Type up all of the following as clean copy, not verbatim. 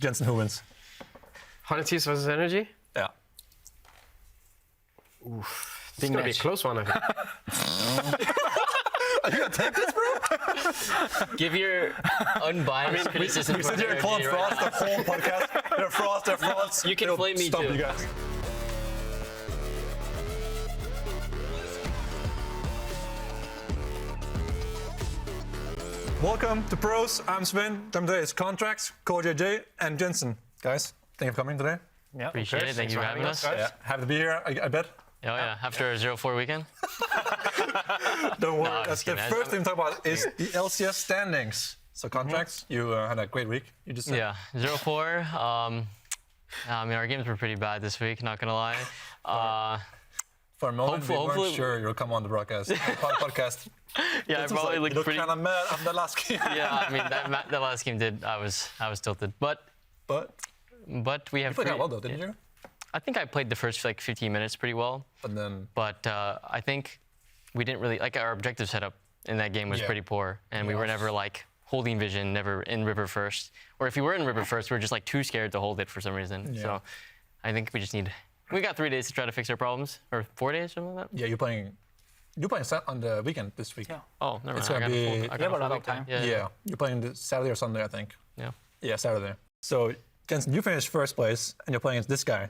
Jensen, who wins? Thieves versus NRG? Yeah. Oof. It's gonna be a close one, I think. Are you gonna take this, bro? Give your unbiased criticism. We sit here and call him Frost the whole podcast. They're Frost, they're Frost. You can flame me too. You guys. Welcome to Pros. I'm Zven. Today is Contractz, CoreJJ, and Jensen. Guys, thank you for coming today. Yeah, appreciate it. Thank you for having us. Yeah, happy to be here, I bet. Oh yeah, after a 0-4 weekend. Don't worry. No, That's the first thing to talk about is the LCS standings. So Contractz, you had a great week. You just said. Yeah, 0-4. I mean, our games were pretty bad this week. Not gonna lie. For a moment, hopefully, we weren't sure you'll come on the broadcast. podcast. Yeah, I probably looked pretty. kind of mad after the last game. Yeah, I mean that last game did. I was tilted, but we have. You played well though, didn't you? I think I played the first like 15 minutes pretty well. But I think we didn't really like our objective setup in that game was pretty poor, and we were never like holding vision, never in river first. Or if we were in river first, we were just like too scared to hold it for some reason. Yeah. So I think we just need. We got 3 days to try to fix our problems, or 4 days, something like that. Yeah, you're playing on the weekend this week. Yeah. Oh, never mind. It's gonna be. You have a lot of time. Yeah, you're playing the Saturday or Sunday, I think. Yeah. Yeah, Saturday. So Jensen, you finished first place, and you're playing against this guy.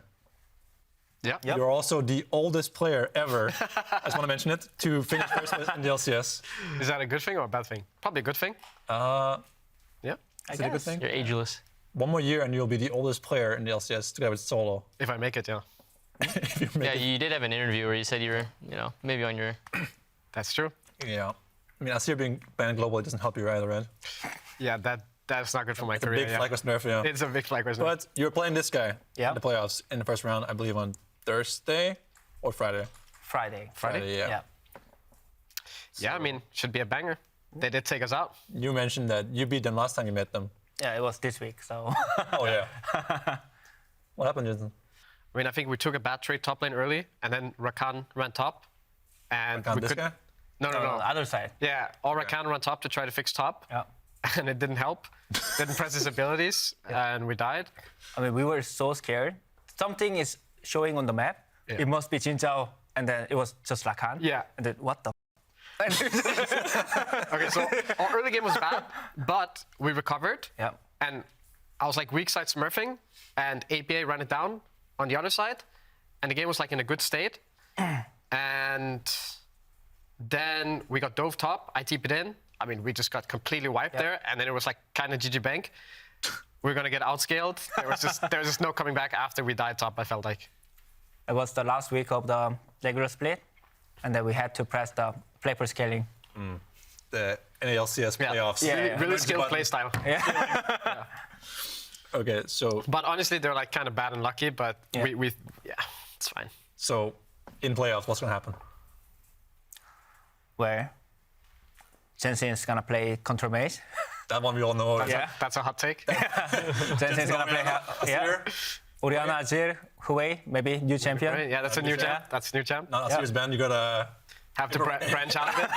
Yeah. Yep. You're also the oldest player ever, I just want to mention it, to finish first place in the LCS. Is that a good thing or a bad thing? Probably a good thing. Yeah. Is it a good thing? You're ageless. One more year and you'll be the oldest player in the LCS together with Solo. If I make it, yeah. You did have an interview where you said you were, maybe on your... That's true. Yeah. I mean, I see you being banned globally doesn't help you either, right? Yeah, that's not good for my career. Big flag was nerf, yeah. It's a big flag was nerf. But you're playing this guy in the playoffs in the first round, I believe, on Thursday or Friday? Friday, yeah. Yeah, I mean, should be a banger. They did take us out. You mentioned that you beat them last time you met them. Yeah, it was this week, so... Oh, yeah. What happened, Jensen? I mean, I think we took a bad trade top lane early, and then Rakan ran top. And Rakan, this guy? No. The other side. Yeah, Rakan ran top to try to fix top. Yeah. And it didn't help. Didn't press his abilities, and we died. I mean, we were so scared. Something is showing on the map. Yeah. It must be Jinzhao, and then it was just Rakan. Yeah. And then, what the Okay, so our early game was bad, but we recovered. Yeah. And I was like weak side smurfing, and APA ran it down on the other side, and the game was like in a good state. And then we got dove top, I TP'd in. I mean, we just got completely wiped there, and then it was like kind of GG bank. We're gonna get outscaled. There was just no coming back after we died top, I felt like. It was the last week of the regular split, and then we had to press the play per scaling. The NALCS playoffs. Really skilled playstyle. Yeah. Okay, so... But honestly, they're like kind of bad and lucky, but we it's fine. So, in playoffs, what's gonna happen? Where Jensen is gonna play control mage. That one we all know. That's a hot take. Jensen is gonna play Oriana, Azir, Huawei, maybe new champion. Right, yeah, that's a new champ. That's a new champ. Not a serious band, you gotta... Have to branch out a bit.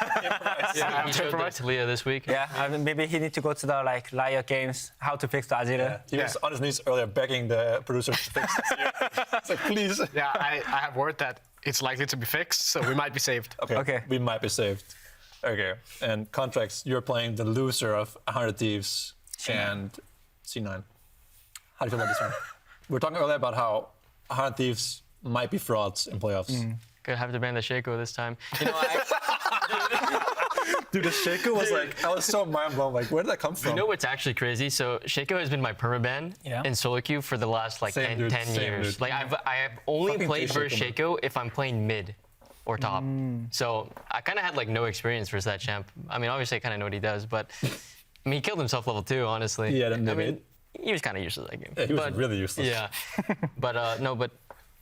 Yeah, he showed that to Leah this week. Yeah, I mean, maybe he needs to go to the Liar games, how to fix the Azir. Yeah. He was on his knees earlier begging the producers to fix this. It's like, please. Yeah, I have word that it's likely to be fixed, so we might be saved. Okay. We might be saved. Okay. And Contractz, you're playing the loser of 100 Thieves and C9. How do you feel about this one? We were talking earlier about how 100 Thieves might be frauds in playoffs. Gonna have to ban the Shaco this time. Dude, the Shaco was like, I was so mind blown. Like, where did that come from? You know what's actually crazy? So Shaco has been my permaban in solo queue for the last like 10 years. Dude. Like I have only played versus Shaco if I'm playing mid or top. So I kind of had like no experience versus that champ. I mean, obviously I kind of know what he does, but I mean, he killed himself level 2, honestly. Yeah, I mean, he was kind of useless that game. Yeah, he was really useless. Yeah, but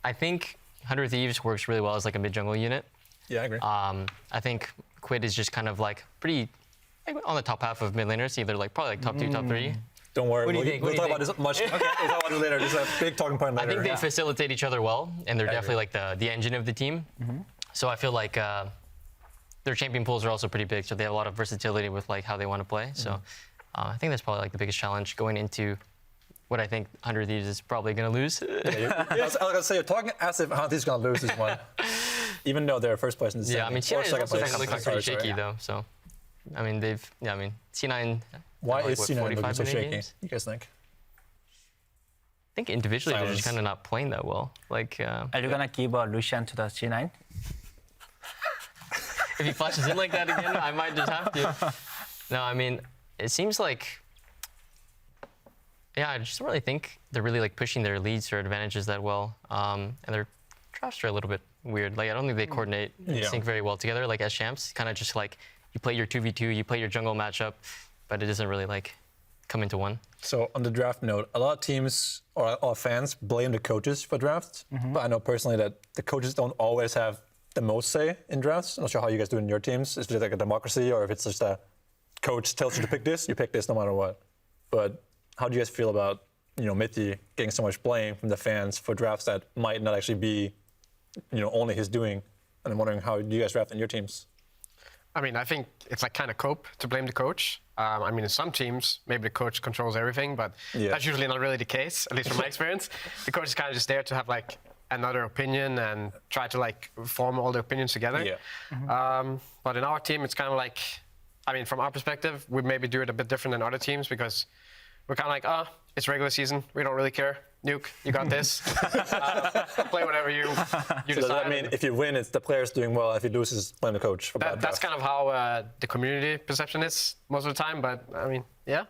I think 100 Thieves works really well as like a mid jungle unit. Yeah, I agree. I think Quid is just kind of like pretty on the top half of mid laners, either like probably like top 2, top 3. Don't worry. What do you think? We'll talk about this much. Okay. We'll talk about it later. This is a big talking point later. I think they facilitate each other well, and they're definitely like the engine of the team. So I feel like their champion pools are also pretty big, so they have a lot of versatility with like how they want to play. So I think that's probably like the biggest challenge going into what I think 100 Thieves is probably going to lose. I was going to say, you're talking as if 100 Thieves is going to lose this one. Even though they're first place in the Yeah, I mean, or C9 is second also place. looking pretty shaky, though. So, I mean, C9... Why like, is C9 looking so shaky, games? you guys think? I think individually they're just kind of not playing that well. Like, Are you gonna give a Lucian to the C9? if he flashes in like that again, I might just have to. No, I mean, it seems like... Yeah, I just don't really think they're really like pushing their leads or advantages that well. And their drafts are a little bit weird. Like, I don't think they coordinate and sync very well together. Like, as champs, kind of just like, you play your 2v2, you play your jungle matchup, but it doesn't really like come into one. So on the draft note, a lot of teams or fans blame the coaches for drafts, but I know personally that the coaches don't always have the most say in drafts. I'm not sure how you guys do it in your teams. Is it like a democracy, or if it's just a coach tells you to pick this, you pick this no matter what. But how do you guys feel about, Mithy getting so much blame from the fans for drafts that might not actually be, only his doing? And I'm wondering, how do you guys draft in your teams? I mean, I think it's like kind of cope to blame the coach. I mean, in some teams, maybe the coach controls everything, but that's usually not really the case, at least from my experience. The coach is kind of just there to have like another opinion and try to like form all the opinions together. Yeah. But in our team, it's kind of like, I mean, from our perspective, we maybe do it a bit different than other teams because we're kind of like, it's regular season. We don't really care. Nuke, you got this. Play whatever you So decide. does that mean if you win, it's the players doing well? If you lose, it's blame the coach for bad That's draft? kind of how the community perception is most of the time. But I mean, yeah.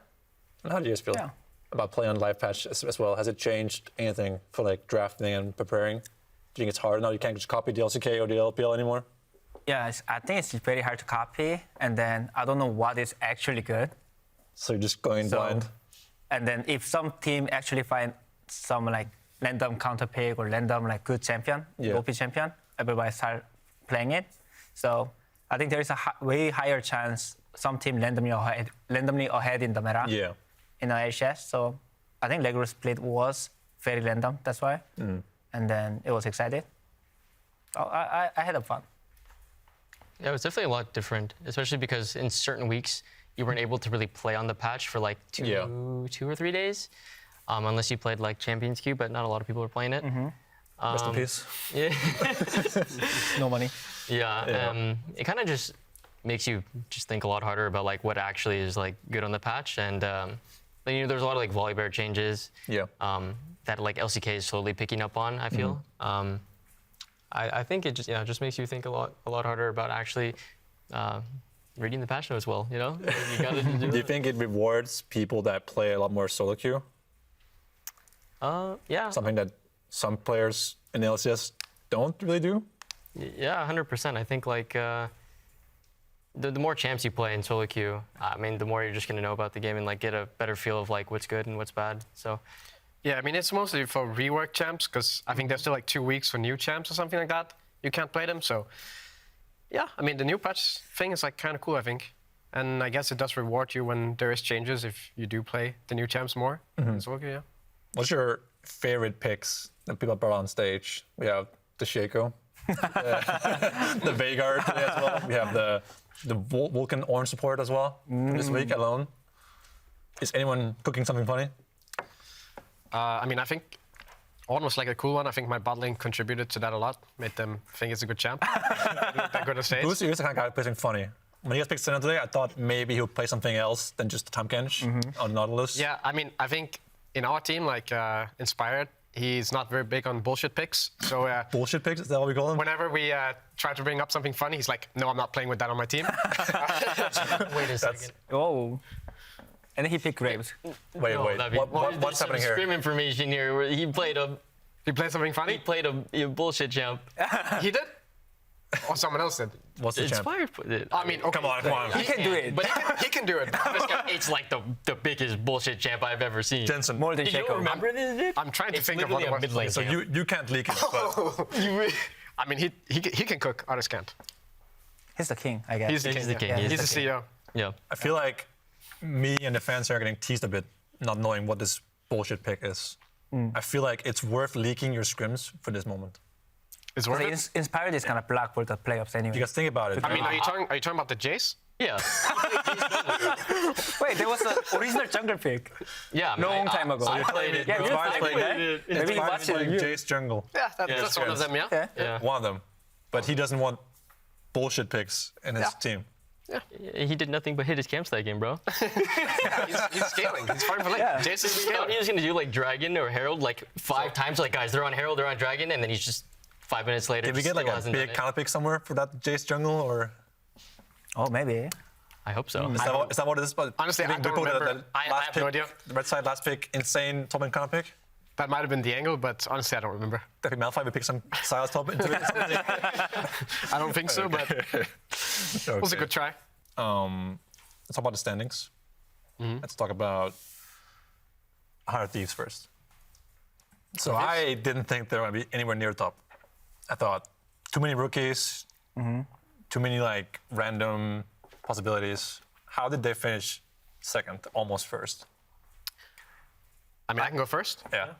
And how do you guys feel about playing on live patch as well? Has it changed anything for like drafting and preparing? Do you think it's hard now? You can't just copy the LCK or the LPL anymore? Yeah, I think it's very hard to copy, and then I don't know what is actually good. So you're just going blind? And then if some team actually find some like random counter pick or random like good champion, OP champion, everybody start playing it. So I think there is a way higher chance some team randomly ahead in the meta in the LCS. So I think regular split was very random, that's why. And then it was excited. I had a fun. Yeah, it was definitely a lot different, especially because in certain weeks, you weren't able to really play on the patch for like two or 3 days, unless you played like Champions Queue, but not a lot of people were playing it. Rest in peace. Yeah. No money. Yeah. It kind of just makes you just think a lot harder about like what actually is like good on the patch, and there's a lot of like Volibear changes. That like LCK is slowly picking up on, I feel. I think it just makes you think a lot harder about actually reading the patch notes well, You gotta do you think it rewards people that play a lot more solo queue? Yeah. Something that some players in LCS don't really do? Yeah, 100%. I think like the more champs you play in solo queue, I mean, the more you're just gonna know about the game and like get a better feel of like what's good and what's bad. So. Yeah, I mean, it's mostly for rework champs, because I think there's still like 2 weeks for new champs or something like that. You can't play them, so... Yeah, I mean, the new patch thing is like kind of cool, I think. And I guess it does reward you when there is changes if you do play the new champs more. So, okay, yeah. What's your favorite picks that people brought on stage? We have the Shaco, the Veigar today as well. We have the Vulcan Orange support as well this week alone. Is anyone cooking something funny? I mean, I think almost like a cool one. I think my bottling contributed to that a lot. Made them think it's a good champ. That good on stage. Who's the kind of guy who plays something funny? When you guys picked Senna today, I thought maybe he would play something else than just the Tamkench on Nautilus. Yeah, I mean, I think in our team, like Inspired, he's not very big on bullshit picks. So bullshit picks? Is that what we call them? Whenever we try to bring up something funny, he's like, "No, I'm not playing with that on my team." Wait a second. Oh. And he picked Graves. Wait. What's happening here? Scrim information here. Where he played something funny? He played a bullshit champ. He did? Or someone else did? What's the champ? Inspired put it. I mean, okay. Come on. He can do it. But he can do it. It's like the biggest bullshit champ I've ever seen. Jensen. More than You don't Shaco. remember this, dude? I'm trying to think of what it was. mid lane So champ. you can't leak it, but I mean, he can cook. Others can't. He's the king, I guess. He's the king. Yeah, He's the CEO. Yeah. I feel like me and the fans are getting teased a bit, not knowing what this bullshit pick is. I feel like it's worth leaking your scrims for this moment. It's worth it. Inspired is kind of black for the playoffs anyway. You guys think about it. I mean, are you talking about the Jace? Yeah. Wait, there was an original jungle pick. Yeah. I mean, Long time ago. I played it. Yeah, bro. you It's played playing it. It's Maybe you fine watched it. playing You- Jace jungle. Yeah, Yeah, that's one of yes. them, yeah? Yeah. Yeah. One of them. But he doesn't want bullshit picks in his team. He did nothing but hit his camps that game, bro. He's scaling. He's farming for late. Yeah. Jason's He thought scaling. he was gonna do like Dragon or Herald like 5 times. Like, guys, they're on Herald, they're on Dragon, and then he's just 5 minutes later. Did we get like still a hasn't big done it. counter pick somewhere for that Jace jungle, or Oh, maybe. I hope so. is that what it is? But Honestly, I don't remember. I last have pick, no idea. The red side last pick, insane top lane counter pick. That might have been the angle, but honestly, I don't remember. That pick Malphite, we pick some Silas top into it. I don't think so, but it was a good try. Let's talk about the standings. Let's talk about 100 Thieves first. So I didn't think they were going to be anywhere near top. I thought too many rookies, too many like random possibilities. How did they finish second, almost first? I mean, I can go first. Yeah.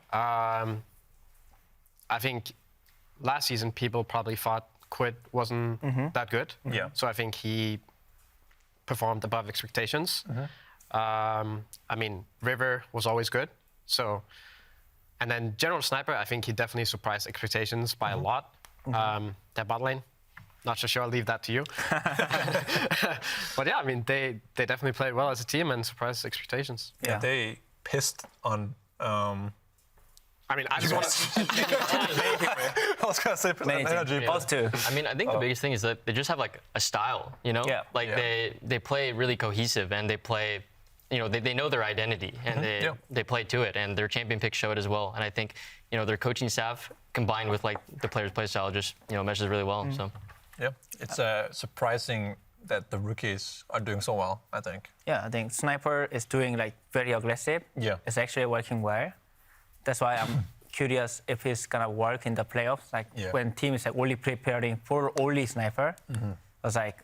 I think last season people probably thought Quid wasn't that good. Yeah. So I think he performed above expectations. I mean, River was always good. So, and then General Sniper, I think he definitely surprised expectations by a lot. Their bot lane, not so sure. I'll leave that to you. But yeah, I mean, they definitely played well as a team and surprised expectations. Yeah. They pissed on. I mean, I just want to. I was going to say Many NRG. teams. Us too. I mean, I think the biggest thing is that they just have like a style, you know? Yeah. Like Yeah. they play really cohesive and they play, you know, they know their identity and they play to it, and their champion picks show it as well. And I think, you know, their coaching staff combined with like the players' play style just, you know, meshes really well. So Yeah. It's surprising that the rookies are doing so well, I think. Yeah, I think Sniper is doing like very aggressive. Yeah. It's actually working well. That's why I'm curious if it's gonna work in the playoffs. Like when team is like only preparing for only Sniper. I was like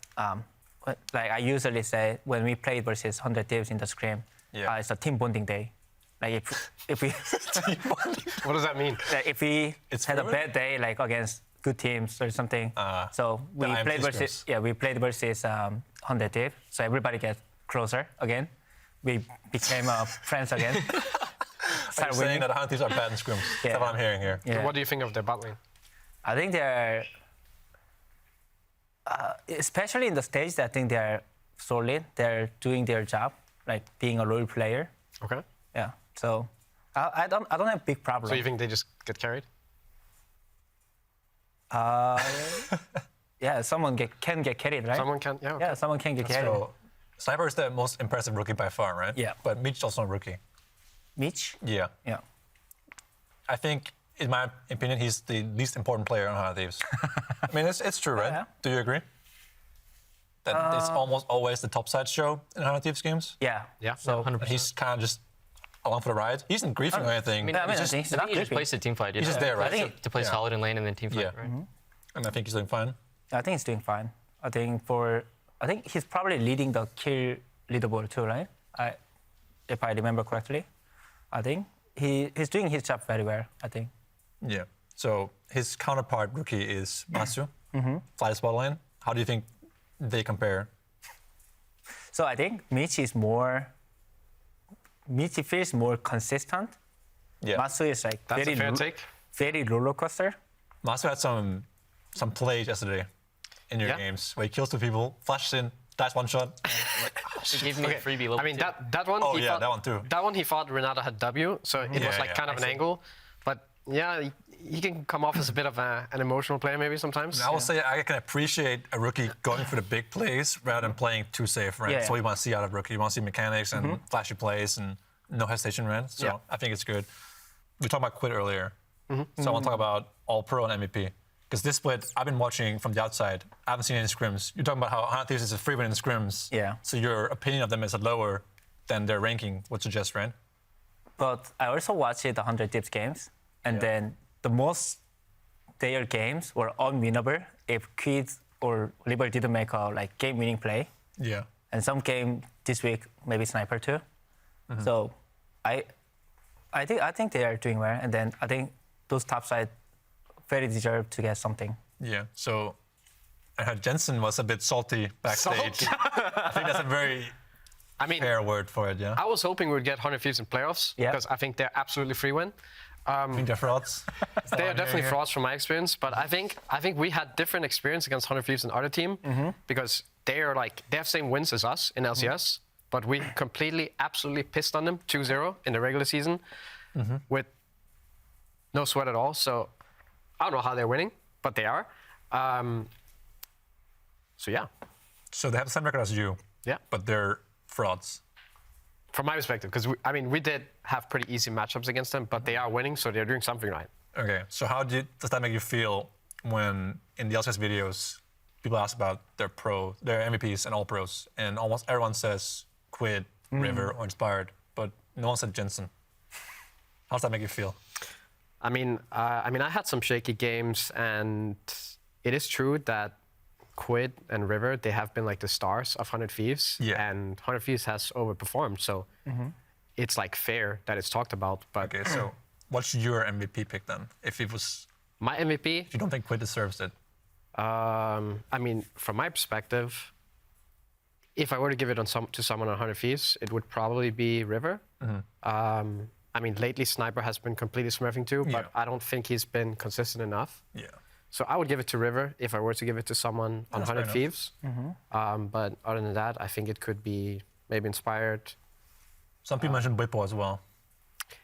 I usually say when we play versus 100 Thieves in the scrim, it's a team bonding day. Like if we What does that mean? like if we had a fluid? bad day like against good teams or something, so we IMT played versus scrims. we played versus 100 Thieves. So everybody gets closer again. We became friends again. Are you saying that 100 Thieves are bad in scrims? That's what I'm hearing here. Yeah. What do you think of their bot lane? I think they're, especially in the stage, I think they're solid. They're doing their job, like being a role player. Okay. Yeah. So I don't have big problem. So you think they just get carried? Yeah, someone can get carried, right? Someone can, yeah. Okay. Yeah, someone can get carried. So Sniper is the most impressive rookie by far, right? Yeah. But Mitch is also a rookie. Mitch? Yeah. Yeah. I think, in my opinion, he's the least important player on 100 Thieves. I mean, it's true, right? Yeah. Do you agree? That it's almost always the top side show in 100 Thieves games? Yeah. Yeah. So 100%. He's kind of just along for the ride. He isn't griefing or anything. I mean, Yeah, I mean, he's I think just, he's not he just creepy. plays the team fight. You He's know? just there, right? I think to play Yeah. solid in lane and then team fight, Yeah. right? And I think he's doing fine. I think he's doing fine. I think he's probably leading the kill leaderboard too, right? If I remember correctly. I think he's doing his job very well, I think. Yeah. So his counterpart rookie is Masu, fly the spot lane. How do you think they compare? So I think Mitch feels more consistent. Yeah. Masu is like That's a fair take. very roller coaster. Masu had some plays yesterday in your Yeah. games where he kills 2 people, flashes in, dies one shot. He gave me a freebie level I mean, 2. that one. Oh, he yeah, thought, that one too. That one he thought Renata had W, so it was Yeah, like yeah, kind of I an see. angle. But yeah, he can come off as a bit of an emotional player maybe sometimes. I will say I can appreciate a rookie going for the big plays rather than playing too safe, right? Yeah. That's what you want to see out of a rookie. You want to see mechanics and flashy plays and no hesitation, right? So Yeah. I think it's good. We talked about Quid earlier. So I want to talk about All-Pro and MVP. Because this split, I've been watching from the outside. I haven't seen any scrims. You're talking about how 100 Thieves is a free win in scrims. Yeah. So your opinion of them is lower than their ranking would suggest, right? But I also watched the 100 Thieves games, and then the most their games were unwinnable if Quid or Liber didn't make a game-winning play. Yeah. And some game this week, maybe Sniper too. So I think they are doing well, and then I think those top side very deserve to get something. Yeah. So I heard Jensen was a bit salty backstage. I think that's a very fair word for it, yeah? I was hoping we'd get 100 Thieves in playoffs because I think they're absolutely free win. I think they're frauds. They are definitely frauds from my experience, but I think we had different experience against 100 Thieves and other team because they have same wins as us in LCS, but we completely, absolutely pissed on them 2-0 in the regular season with no sweat at all. So I don't know how they're winning, but they are. So yeah. So they have the same record as you. Yeah. But they're frauds. From my perspective, because we did have pretty easy matchups against them, but they are winning, so they're doing something right. Okay. So how does that make you feel when in the LCS videos people ask about their MVPs and all pros, and almost everyone says Quid, River, or Inspired, but no one said Jensen. How does that make you feel? I mean, I had some shaky games, and it is true that Quid and River, they have been like the stars of 100 Thieves, and 100 Thieves has overperformed, so it's like fair that it's talked about. But okay, so what's your MVP pick then? If it was my MVP, if you don't think Quid deserves it, I mean, from my perspective, if I were to give it to someone on 100 Thieves, it would probably be River. I mean, lately Sniper has been completely smurfing too, but I don't think he's been consistent enough. Yeah. So I would give it to River if I were to give it to someone on 100 Thieves. But other than that, I think it could be maybe Inspired. Some people mentioned Whippo as well.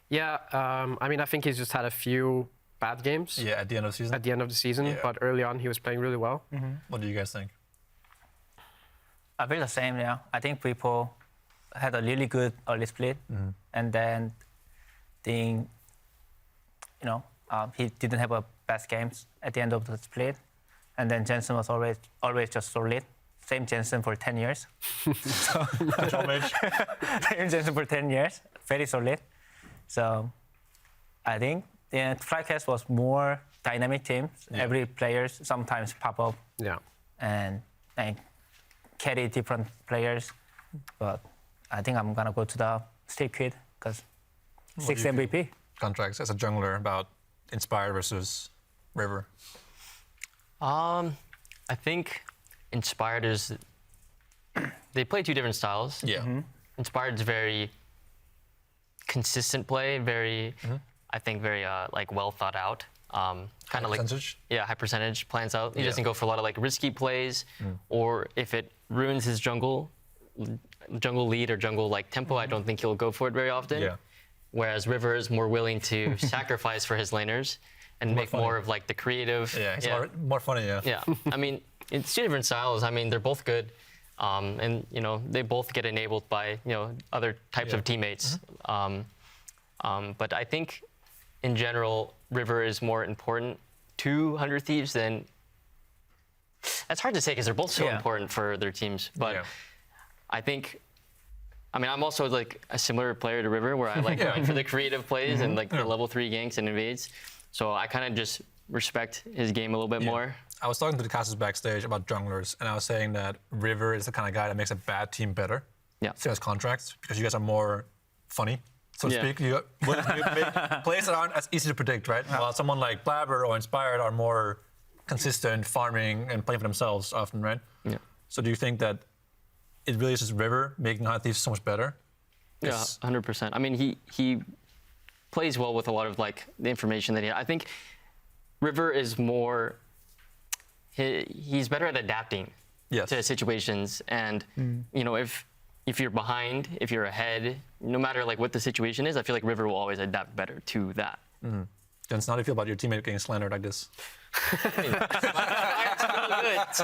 Yeah, I mean, I think he's just had a few bad games. Yeah, at the end of the season. At the end of the season, but early on he was playing really well. What do you guys think? I feel the same, yeah. I think Whippo had a really good early split, and then he didn't have a best games at the end of the split, and then Jensen was always just solid. Same Jensen for 10 years. Same Jensen for 10 years, very solid. So I think the FlyCast was more dynamic team. Every player sometimes pop up and carry different players. But I think I'm gonna go to the still Quid because 6 MVP. Contractz as a jungler about Inspired versus River. I think Inspired is. They play two different styles. Yeah. Inspired's very consistent play, very, I think, very like well thought out. Kind of like high percentage plans out. He doesn't go for a lot of like risky plays, or if it ruins his jungle lead or jungle like tempo, I don't think he'll go for it very often. Yeah. Whereas River is more willing to sacrifice for his laners and make more of like the creative. Yeah, it's more funny. Yeah. Yeah. I mean, it's two different styles. I mean, they're both good, and they both get enabled by other types of teammates. But I think, in general, River is more important to 100 Thieves than. That's hard to say because they're both so important for their teams. But I think. I mean, I'm also like a similar player to River, where I like going for the creative plays and like the level 3 ganks and invades. So I kind of just respect his game a little bit more. I was talking to the casters backstage about junglers, and I was saying that River is the kind of guy that makes a bad team better. Yeah. So as Contractz, because you guys are more funny, so to speak. You make plays that aren't as easy to predict, right? While someone like Blabber or Inspired are more consistent, farming and playing for themselves often, right? Yeah. So do you think that it really is just River making 100 Thieves so much better? Yeah, 100%. I mean, he plays well with a lot of like the information that I think River is more. He's better at adapting to situations, and if you're behind, if you're ahead, no matter like what the situation is, I feel like River will always adapt better to that. Jensen, how do you feel about your teammate getting slandered like this?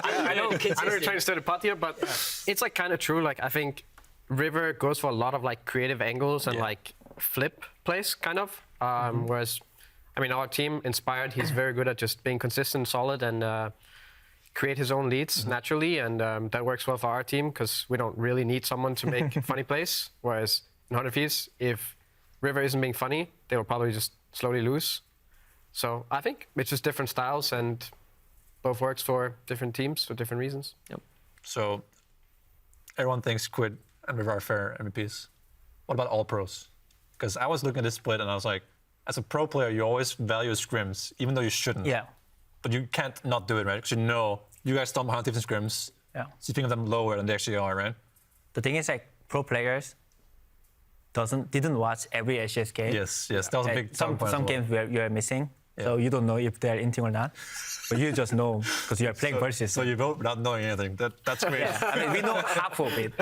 I know you're trying to stir the pot here, but it's like kind of true. Like I think River goes for a lot of like creative angles and like flip plays, kind of. Whereas, I mean, our team Inspired, he's very good at just being consistent, solid, and create his own leads naturally, and that works well for our team because we don't really need someone to make funny plays. Whereas in 100 Thieves, if River isn't being funny, they will probably just slowly lose. So I think it's just different styles, and both works for different teams for different reasons. Yep. So everyone thinks Quid and River are fair MVPs. What about all pros? Because I was looking at this split and I was like, as a pro player, you always value scrims, even though you shouldn't. Yeah. But you can't not do it, right? Because you guys stomp 100 Thieves and scrims. Yeah. So you think of them lower than they actually are, right? The thing is, like, pro players didn't watch every LCS game. Yes, that was a big some point as well. games where you are missing, so you don't know if they're inting or not, but you just know because you are playing versus. So you vote without knowing anything. That's great. I mean, we know half of it.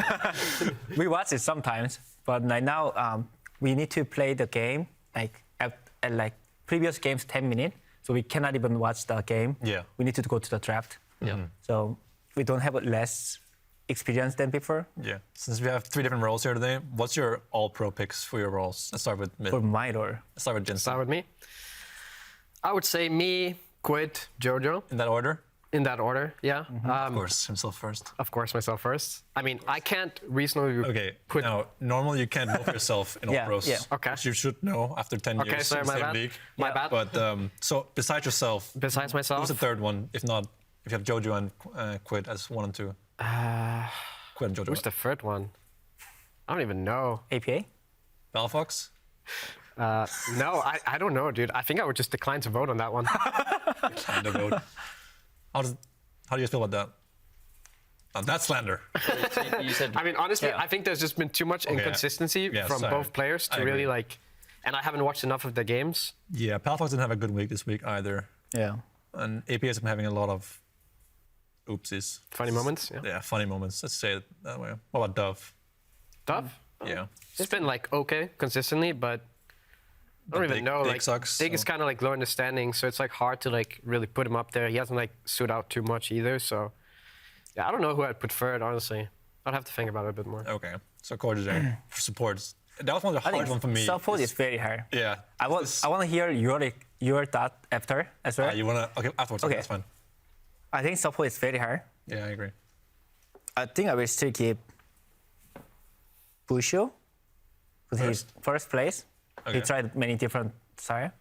We watch it sometimes, but like now we need to play the game like at like previous games 10 minutes, so we cannot even watch the game. Yeah. We need to go to the draft. Yeah. So we don't have less experience than before. Yeah. Since we have 3 different roles here today, what's your all-pro picks for your roles? Let's start with mid. For my role, Let's start with Jensen. Start with me. I would say me, Quid, Jojo. In that order? In that order, yeah. Of course, himself first. Of course, myself first. I mean, I can't reasonably Okay, put... now, normally you can't vote for yourself in all pros. yeah. Okay. Which you should know after 10 Okay, years sorry, in the my same bad. league. My bad. But, so besides yourself, Besides myself? who's the third one? If not, if you have Jojo and Quid as 1 and 2. Quid and Jojo. Who's the third one? I don't even know. APA. Balfox? No, I don't know, dude. I think I would just decline to vote on that one. Kind of vote. How do you guys feel about that? That's slander. You said I mean, honestly, I think there's just been too much inconsistency from sorry. both players to I really agree. like... And I haven't watched enough of the games. Yeah, Balfox didn't have a good week this week either. Yeah. And APA has been having a lot of oopsies. Funny moments, yeah. Yeah, funny moments. Let's say it that way. What about Dove? Dove? Yeah. It's been like okay consistently, but I don't even know. Dig Like sucks, Dig is so- kind of like low in the standings, so it's like hard to like really put him up there. He hasn't like stood out too much either, so yeah, I don't know who I'd put third, honestly. I'd have to think about it a bit more. Okay. So CoreJJ for supports. That was one of the hard one for me. Support is very hard. Yeah. I want to hear your thought after as well. You wanna afterwards? Okay, Okay. that's fine. I think support is very hard. Yeah, I agree. I think I will still keep Busho with his first place. Okay. He tried many different styles.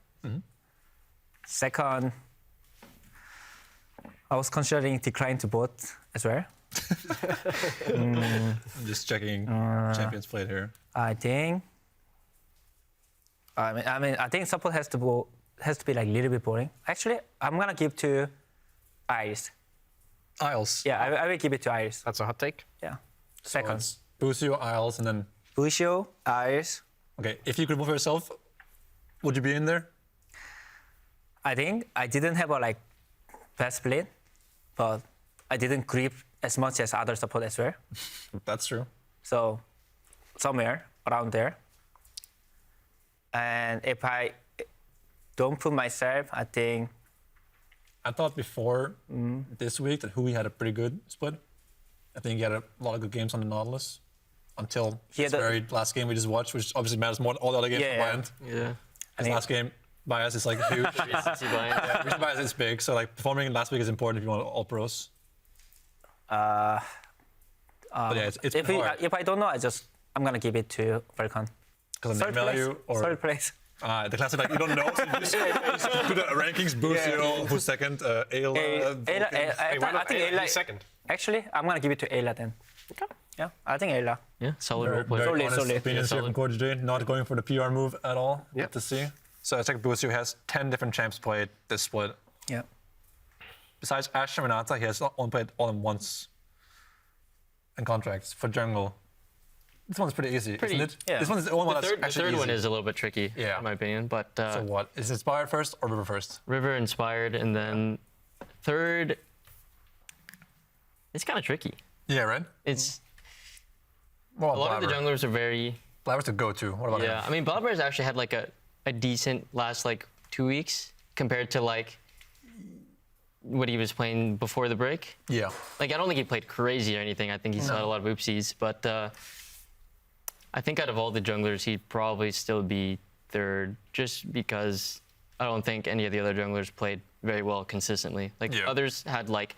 Second, I was considering decline to both as well. I'm just checking champions played here. I think. I think support has to be like a little bit boring. Actually, I'm gonna give to Iris. Isles. Yeah, I will give it to Iris. That's a hot take. Yeah. So Second, it's Busio, Isles, and then Busho, Iris. okay. If you could vote for yourself, would you be in there? I think I didn't have a like best split, but I didn't grip as much as other support as well. That's true. So somewhere around there. And if I don't put myself, I think I thought before this week that Hui had a pretty good split. I think he had a lot of good games on the Nautilus until his very last game we just watched, which obviously matters more than all the other games combined. yeah. His last game bias is like huge. Recency bias. Recency bias is big, so like performing last week is important if you want all pros. But yeah, it's hard. if I don't know, I'm gonna give it to Falcon. Because of name value or Third place. the classic like you don't know, so you just do the rankings. Busio, who's second? Ayla. I think Ayla He's second. Actually, I'm gonna give it to Ayla then. Okay. Yeah, I think Ayla. Yeah, solid role player. Very Solid, honest solid. opinions Yeah, here from CoreJJ, not going for the PR move at all. Yeah. Good to see. So I checked Busio has 10 different champs played this split. Yeah. Besides Ash and Renata, he has only played all in once. And Contractz for jungle. This one's pretty easy, isn't it? yeah. This one's the only one that's The actually third easy. one is a little bit tricky, Yeah. in my opinion. But So what? Is Inspired first or River first? River inspired, and then third, it's kind of tricky. Yeah, right? It's What a about lot of the Blabber? junglers are very Blabber's the go-to. What about yeah. him? I mean, Blabber's actually had like a decent last like 2 weeks compared to like what he was playing before the break. Yeah. Like I don't think he played crazy or anything. I think he's had a lot of oopsies, but I think out of all the junglers, he'd probably still be third, just because I don't think any of the other junglers played very well consistently. Like Yeah. others had like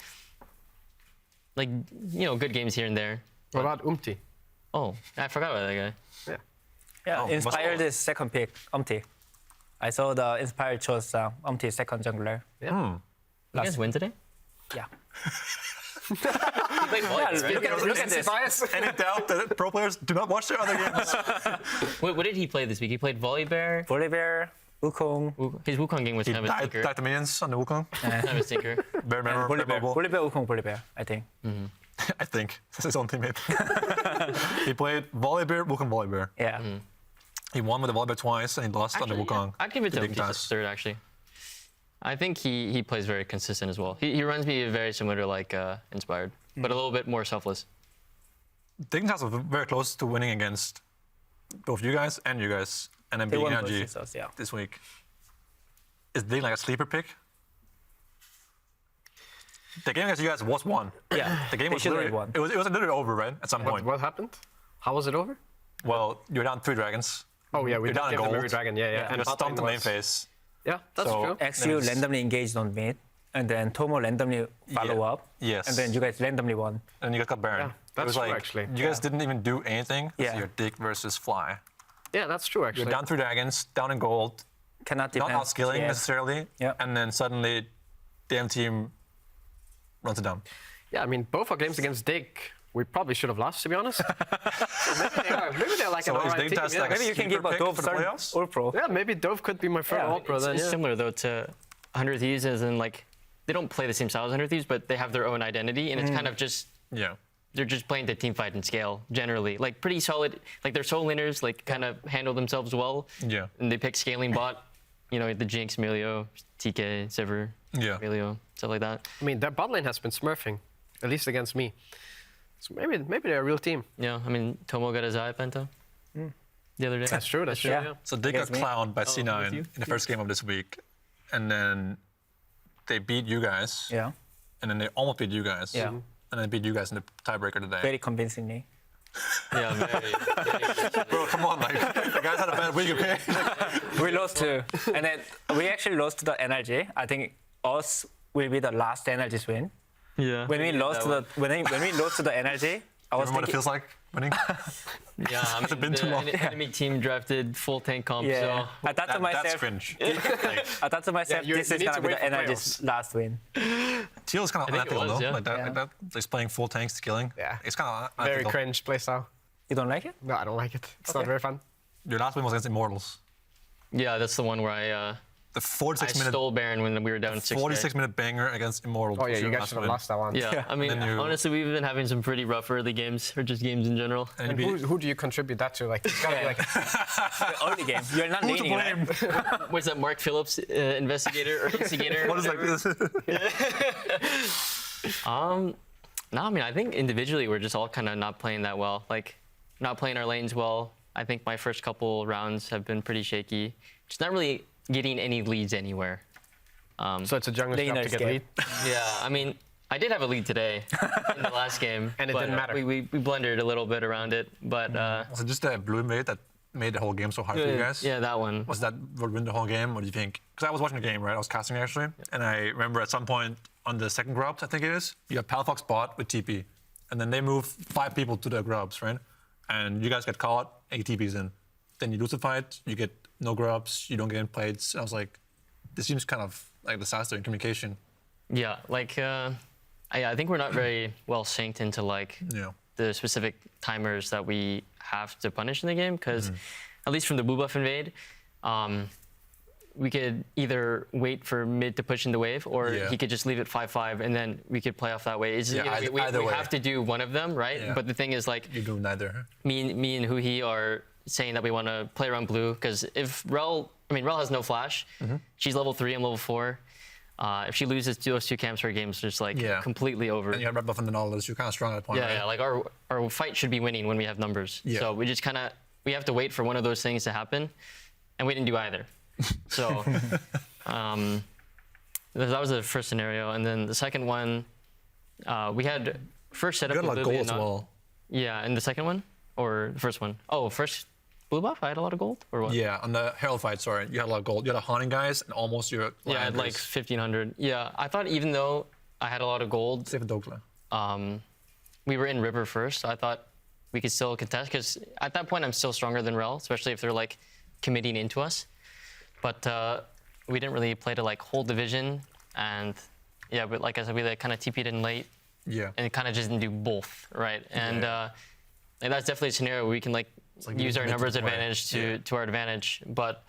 good games here and there. What about Umti? Oh, I forgot about that guy. Yeah. Yeah, Oh, Inspired must- is second pick, Umti. I saw the Inspired chose Umti second jungler. You guys win today? Yeah. He played volley, right? Look at this. Any doubt that pro players do not watch their other games? What did he play this week? He played Volley Bear. Volibear, Wukong. His Wukong game was He kind of a stinker. died the minions on the Wukong. Kind of a stinker. Very memorable. Volibear, Wukong, Volibear, I think. I think. This is his own teammate. He played Volibear, Wukong Volibear. Yeah. He won with the Volibear twice and he lost on the Wukong. I'd give it to him. Dignitas. Third, actually. I think he plays very consistent as well. He runs me very similar to like Inspired, but a little bit more selfless. Dignitas was very close to winning against both you guys and you guys, and then They beating won both NRG results, yeah. this week. Is Dig like a sleeper pick? The game against you guys was won. Yeah. The game They was should have literally, won. it was literally over, right? At some point. What happened? How was it over? Well, you're down 3 dragons. Oh yeah, we You're down did in the Memory gold. Dragon. Yeah. And you bot stomped the lane main was- phase. Yeah, that's So- true. XU randomly engaged on mid, and then Tomo randomly follow Yeah. up. Yes. And then you guys randomly won. And you guys got Baron. Yeah, It that's was true, like, actually. you guys didn't even do anything. Yeah. So you're Dig versus Fly. Yeah, that's true You're actually. down 3 dragons, down in gold, Cannot not defend. outskilling Yeah. necessarily. Yeah. And then suddenly, the M team runs it down. Yeah, I mean both our games against Dig, we probably should have lost to be honest. maybe they're like So an is alright team. Dignitas Yeah. like Maybe you can sleeper give a pick Dove for the third playoffs? All-Pro. Yeah, maybe Dove could be my third Yeah, All-Pro then. It's Yeah. similar though to 100 Thieves, as in like they don't play the same style as 100 Thieves, but they have their own identity, and it's kind of just Yeah. they're just playing the team fight and scale generally, like pretty solid. Like their soul laners like kind of handle themselves well. Yeah. And they pick scaling bot, you know, the Jinx, Melio, TK, Sever, Yeah. Melio, stuff like that. I mean their bot lane has been smurfing, at least against me. So maybe they're a real team. Yeah, I mean Tomo got a Zai penta the other day. That's true. That's true. Yeah. Yeah. So they got Against me? clowned by with C9 you? in the first game of this week. And then they beat you guys. Yeah. And then they almost beat you guys. Yeah. And then beat you guys in the tiebreaker today. Very convincingly. Yeah, very. Bro, come on, like, the guys had a bad week, okay? We lost to, and then we actually lost to the NRG. I think us will be the last NRG win. Yeah. When we lost to the when we lost to the NRG, I was Remember what it thinking, feels like winning? Yeah, I mean, been too long. the enemy team drafted full tank comp, yeah. so I thought to That's myself, cringe. Like, I thought to myself, you- this you is need gonna to be wait the for NRG's last win. Teal is kind of I think it unethical, was, though. yeah. Like that, Yeah. like that. Just playing full tanks, killing. Yeah. It's kind of Very unethical. cringe playstyle. You don't like it? No, I don't like it. It's not Okay. very fun. Your last win was against Immortals. yeah, that's the one where I The 46-minute stole Baron when we were down 6. 46-minute banger against Immortals. Oh yeah, was you your guys last should have win. lost that one. Yeah, I mean, then you- honestly, we've been having some pretty rough early games, or just games in general. And And you beat- who do you contribute that to? Like, it's gotta be like The early game. You're not Who's to leading, right? blame? What's that, Mark Phillips, investigator or instigator? What is like this? No, I mean, I think individually we're just all kind of not playing that well. Like, not playing our lanes well. I think my first couple rounds have been pretty shaky. Just not really getting any leads anywhere. so it's a jungler's job to Laner's get game. lead. Yeah, I mean, I did have a lead today in the last game. And it but, didn't matter. We blundered a little bit around it, but Was it just that blue invade that made the whole game so hard for you guys? yeah, that one. Was that what win the whole game? What do you think? Because I was watching the game, right? I was casting actually, and I remember at some point on the second grubs, I think it is, you have Palafox bot with TP, and then they move 5 people to the grubs, right? And you guys get caught, 8 TPs in. Then you lose the fight, you get no grubs, you don't get in plates. I was like, this seems kind of like a disaster in communication. Yeah, like, I think we're not very well synced into like Yeah. the specific timers that we have to punish in the game, because at least from the blue buff invade, we could either wait for mid to push into wave, or Yeah. he could just leave it 5-5, and then we could play off that way. It's, Yeah, you know, either we way. have to do one of them, right? Yeah. But the thing is, like, You do neither. me and Huhi are saying that we want to play around blue, because if Rel has no flash. She's level 3, I'm level 4. If she loses those 2 camps, her game's just like Yeah. completely over. And you have red buff and Nautilus, you're kind of strong at that point, Yeah, right? yeah, like our fight should be winning when we have numbers. Yeah. So we just we have to wait for one of those things to happen, and we didn't do either. So that was the first scenario, and then the second one, we had first setup. You got a lot of with gold Lily as and well. Yeah, and the second one or the first one? Oh, first blue buff. I had a lot of gold, or what? Yeah, on the Herald fight, sorry, you had a lot of gold. You had a haunting guys and almost your Yeah, I had like 1,500. Yeah, I thought even though I had a lot of gold, Save Dogla. we were in river first. So I thought we could still contest, because at that point I'm still stronger than Rel, especially if they're like committing into us. But we didn't really play to like hold the vision, and yeah, but like I said, we like kind of TP'd in late, Yeah. and kind of just didn't do both, right? And and that's definitely a scenario where we can like use our mid to numbers play. advantage to our advantage. But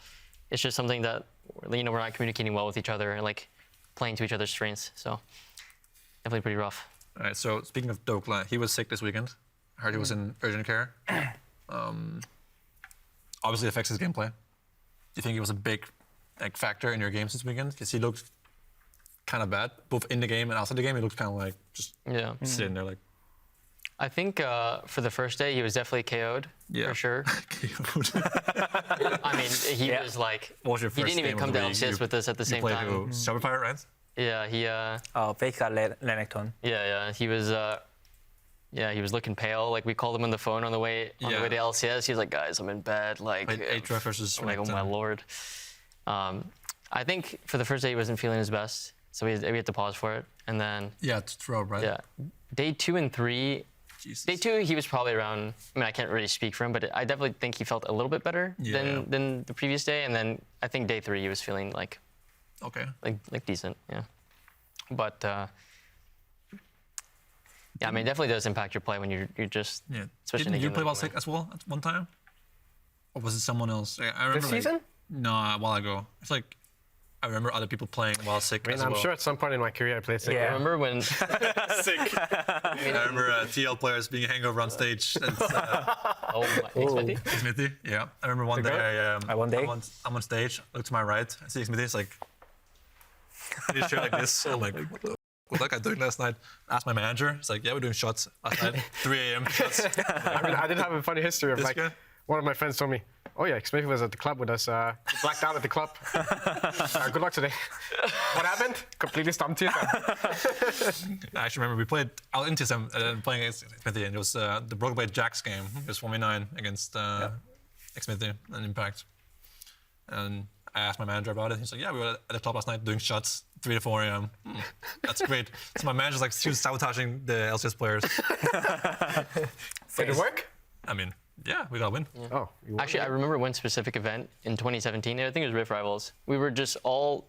it's just something that we're not communicating well with each other and like playing to each other's strengths. So definitely pretty rough. All right. So speaking of Dokla, he was sick this weekend. I heard he was in urgent care. Obviously, it affects his gameplay. Do you think it was a big factor in your games this weekend? Because he looked kind of bad, both in the game and outside the game. He looked kind of like just sitting there like. I think for the first day, he was definitely KO'd, for sure. KO'd. I mean, he was like, he didn't even come to LCS with us at the same time. Shopify, right? Yeah, he... fake Renekton. Yeah, he was... he was looking pale. Like, we called him on the phone on the way to LCS. He was like, guys, I'm in bed. Like, 8 versus... I'm like, oh my lord. I think for the first day, he wasn't feeling his best. So we had to pause for it. And then... Yeah, to throw, right? Yeah. Day 2 and 3... Jesus. Day 2, he was probably around... I mean, I can't really speak for him, but I definitely think he felt a little bit better than the previous day. And then I think day 3, he was feeling like... Okay. Like decent, yeah. But... I mean, it definitely does impact your play when you're just... Yeah. Especially Didn't you play Wild Sick as well at one time? Or was it someone else? I remember, This season? No, a while ago. It's like... I remember other people playing Wild Sick as well. I'm sure at some point in my career I played Sick. I remember when... Sick. I remember TL players being hangover on stage. And, Smithy? Smithy, yeah. I remember one day, One day? I'm on stage, look to my right, I see Smithy, it's like... He's like this. I'm like, what the was that guy doing last night? Asked my manager. It's like, yeah, we're doing shots last night, 3 a.m. shots. I mean, I did have a funny history of This like, guy? one of my friends told me, oh yeah, Smithy was at the club with us, blacked out at the club. Good luck today. What happened? Completely stumped you. I actually remember we played out into some playing against Smithy, and it was the Broken Blade Jax game. It was 1v9 against Smithy and Impact. And I asked my manager about it. He's like, yeah, we were at the club last night doing shots, 3 to 4 a.m. That's great. So my manager's like, she was sabotaging the LCS players. Did it work? I mean, yeah, we got a win. Yeah. Oh, Actually, I remember one specific event in 2017. I think it was Rift Rivals. We were just all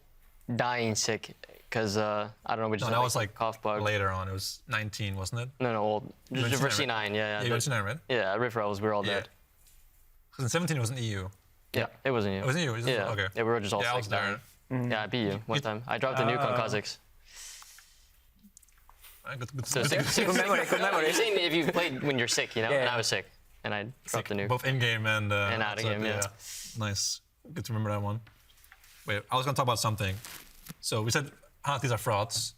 dying sick because I don't know. We just No, had, that was like cough bug. later on. It was 19, wasn't it? No, old. Just for C9, yeah. Yeah, you went C9, right? Yeah, Rift Rivals, we were all dead. Because in 17 it was in EU. Yeah, it wasn't you. It wasn't you? Yeah. Okay. Yeah, we were just all Yeah, I sick. was there. Yeah, I beat you one time. I dropped the nuke on Kha'Zix. So sick. Good memory, good memory. You're saying if you played when you're sick, you know? And I was sick. And I dropped the nuke. Both in-game and out of game, yeah. Nice. Good to remember that one. Wait, I was going to talk about something. So we said these are frauds.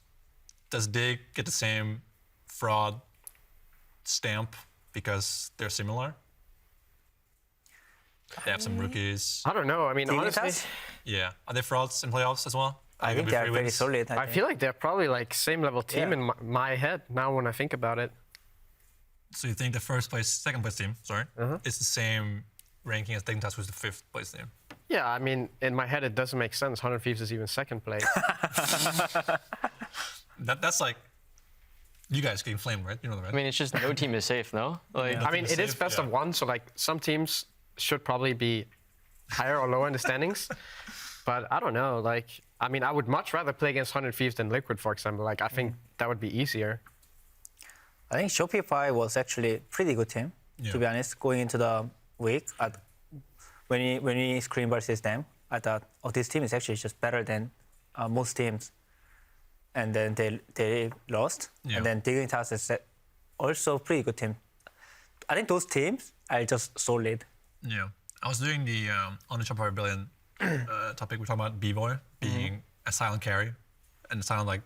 Does Dig get the same fraud stamp because they're similar? They have some rookies. I don't know. I mean, honestly, Yeah. Are they frauds in playoffs as well? I think they are very solid. I feel like they're probably like same level team in my head now when I think about it. So you think the first place, second place team, is the same ranking as Dignitas, who's the 5th place team? Yeah, I mean, in my head it doesn't make sense. 100 Thieves is even second place. That's like you guys getting flamed, right? You know that, right? I mean, it's just no team is safe, no? Like, I mean, it is best of one, so like some teams should probably be higher or lower in the standings. But I don't know. Like, I mean, I would much rather play against 100 Thieves than Liquid, for example. Like, I think that would be easier. I think Shopify was actually a pretty good team, to be honest, going into the week. When we screen versus them, I thought, oh, this team is actually just better than most teams. And then they lost. Yeah. And then Dignitas is also a pretty good team. I think those teams are just solid. Yeah. I was doing the on the Shopify Rebellion topic. We're talking about B-Boy being a silent carry and a silent like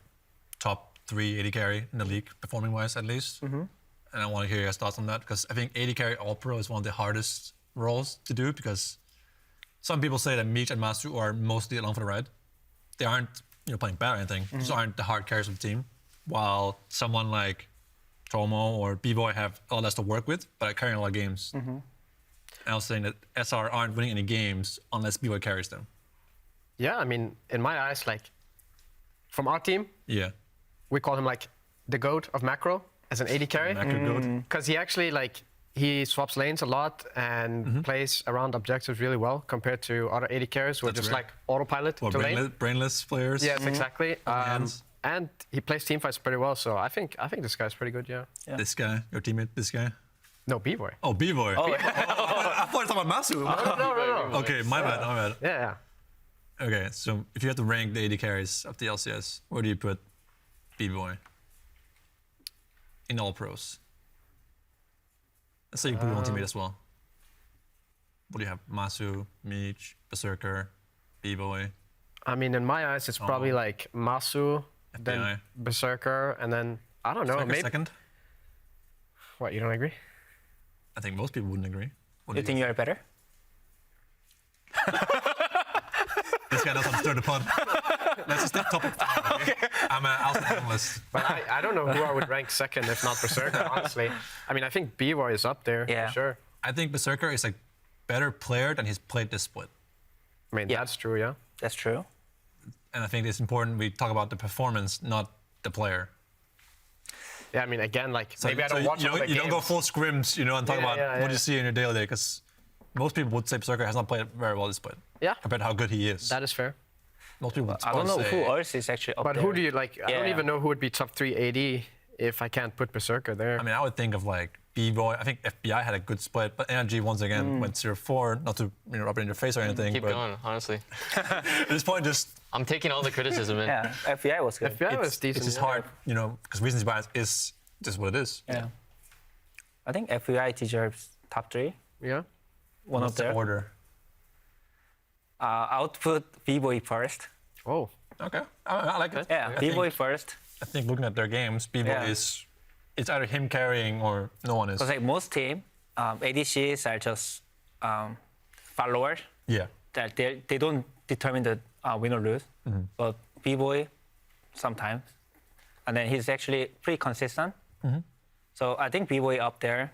top 3 AD carry in the league, performing wise at least. And I want to hear your guys' thoughts on that because I think AD carry All Pro is one of the hardest roles to do because some people say that Meech and Masu are mostly along for the ride. They aren't playing bad or anything. These aren't the hard carries of the team. While someone like Tomo or B-Boy have a lot less to work with, but are carrying a lot of games. And I was saying that SR aren't winning any games unless B-Boy carries them. Yeah, I mean, in my eyes, like, from our team, we call him like the GOAT of macro as an AD carry. Because he actually like, he swaps lanes a lot and plays around objectives really well compared to other AD carriers who are just like autopilot to lane. Brainless players. Yes, exactly. And he plays teamfights pretty well, so I think this guy's pretty good, yeah. This guy, your teammate, this guy? No, B-Boy. Oh, B-Boy. I thought you were talking about Masu. No. Okay, my bad. Yeah. Okay, so if you have to rank the AD carries of the LCS, where do you put B-Boy in all pros? Let's say you put one teammate as well. What do you have? Masu, Meech, Berserker, B-Boy. I mean, in my eyes, it's probably like Masu, then Berserker, and then I don't know. Berserker Maybe second. What? You don't agree? I think most people wouldn't agree. What You think you are better? This guy doesn't stir the pot. Let's just take topic 5. Okay? I'm an outside analyst. But I don't know who I would rank second, if not Berserker, honestly. I mean, I think B-Boy is up there, for sure. I think Berserker is a better player than he's played this split. I mean, that's true, yeah. That's true. And I think it's important we talk about the performance, not the player. Yeah, I mean, again, like, maybe I don't watch all the games. You don't go full scrims, and talk about what you see in your daily day, because most people would say Berserker has not played very well this split. Yeah. Compared to how good he is. That is fair. Most people would I don't know who else is actually up But there. who do you like? I don't even know who would be top 3 AD if I can't put Berserker there. I mean, I would think of like B-Boy. I think FBI had a good split, but NRG once again went 0-4. Not to rub it in your face or anything. Keep but going, honestly. At this point, just I'm taking all the criticism in. Yeah, FBI was good. FBI was decent. it's just hard, because recency bias is just what it is. Yeah. I think FBI deserves top 3. Yeah. One What's of them. the order? I would put B-Boy first. Oh. Okay, I like it. Yeah, B-Boy first. I think looking at their games, B-Boy is it's either him carrying or no one is. Because like most team, ADCs are just followers. Yeah. That they don't determine the win or lose. But B-Boy, sometimes. And then he's actually pretty consistent. So I think B-Boy up there.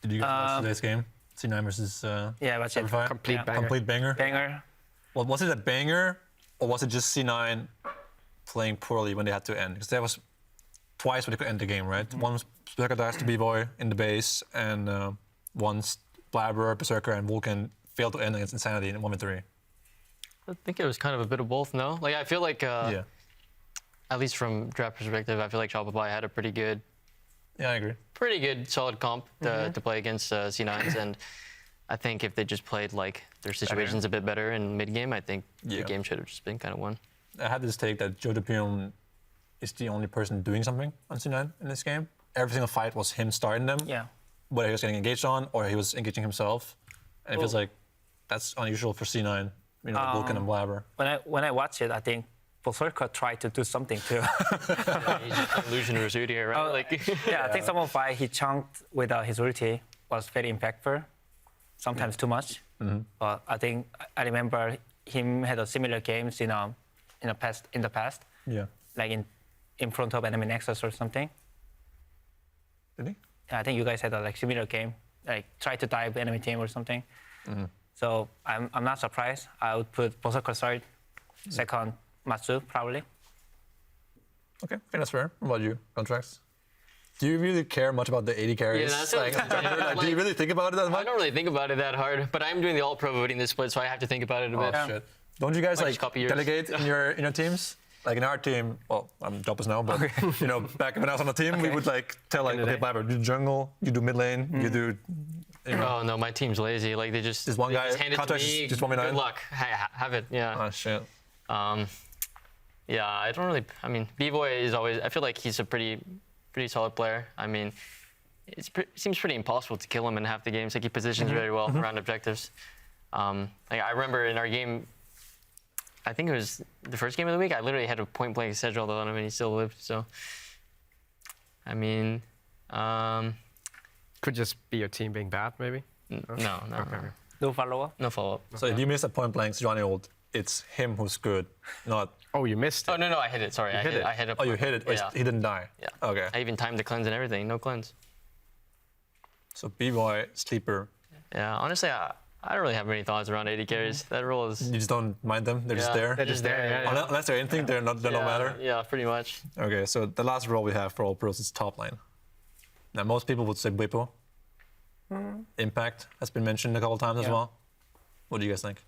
Did you guys watch today's game? C9 versus Yeah, that's it. FLY? Complete banger. Complete banger. Banger. Well, was it a banger, or was it just C9 playing poorly when they had to end? Because there was twice when they could end the game, right? Once Berserker dies to B-Boy in the base, and once Blabber, Berserker, and Vulcan failed to end against Insanity in 1v3. I think it was kind of a bit of both, no? Like, I feel like, Yeah. at least from draft perspective, I feel like Shopify had a pretty good, solid comp to play against C9s. And I think if they just played like their situations a bit better in mid game, I think the game should have just been kind of won. I had this take that Joe Dupion is the only person doing something on C9 in this game. Every single fight was him starting them. Yeah. Whether he was getting engaged on or he was engaging himself. And it feels like that's unusual for C9, Vulcan and Blabber. When I watch it, I think Berserker tried to do something too. He's just illusion Rasuti here, right? I think some of why he chunked with his ulti was very impactful, sometimes too much. But I think I remember him had a similar games in the past. Yeah. Like in front of enemy nexus or something. Did he? Yeah, I think you guys had a like similar game, like try to dive enemy team or something. So I'm not surprised. I would put Berserker third, second Matsu probably. Okay, I think that's fair. What about you, Contractz? Do you really care much about the 80 carries? Yeah, that's do you really think about it that much? I don't really think about it that hard, but I'm doing the all-pro voting this split, so I have to think about it a bit. Oh, shit. Don't you guys Like a couple years. delegate in your teams? Like in our team, well, I'm jobless now, but back when I was on the team, we would tell okay, Blabber, you do jungle, you do mid lane, you do. Oh no, my team's lazy. Like they just one guy hand it to Contractz me. just 1v9. Good luck. Have it. Yeah. Oh shit. Yeah, I don't really. I mean, B-Boy is always. I feel like he's a pretty solid player. I mean, it seems pretty impossible to kill him in half the games. Like he positions very well around objectives. Like I remember in our game, I think it was the first game of the week. I literally had a point-blank schedule on him, and he still lived. So, I mean, Could just be your team being bad, maybe? no. No follow-up? No follow-up. So if you miss a point-blank Johnny Old, it's him who's good, not. Oh, you missed it. Oh no, I hit it. Sorry, I hit it. I hit it. Oh, you hit it. Yeah. He didn't die. Yeah. Okay. I even timed the cleanse and everything. No cleanse. So B-Boy, sleeper. Yeah, honestly, I don't really have many thoughts around 80 carries. That rule is. You just don't mind them. They're just there. They're just there, yeah. Unless they're anything, they don't matter. Yeah, pretty much. Okay, so the last role we have for all pros is top lane. Now, most people would say Bwipo. Impact has been mentioned a couple times as well. What do you guys think?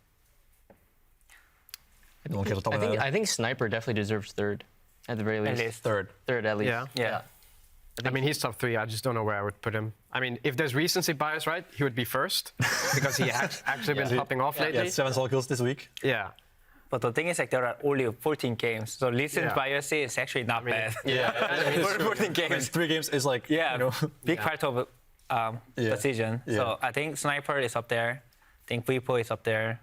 Anyone care to top I think Sniper definitely deserves third, at the very least. At least. Third. Third at least. Yeah. Yeah. I mean, he's top 3. I just don't know where I would put him. I mean, if there's recency bias, right, he would be first because he has actually been popping off lately. Yeah, 7 solo kills this week. Yeah. But the thing is, like, there are only 14 games, so recent bias is actually not bad. Yeah, 14 games. 3 games is like, big part of the season. Yeah. So I think Sniper is up there. I think Vipo is up there.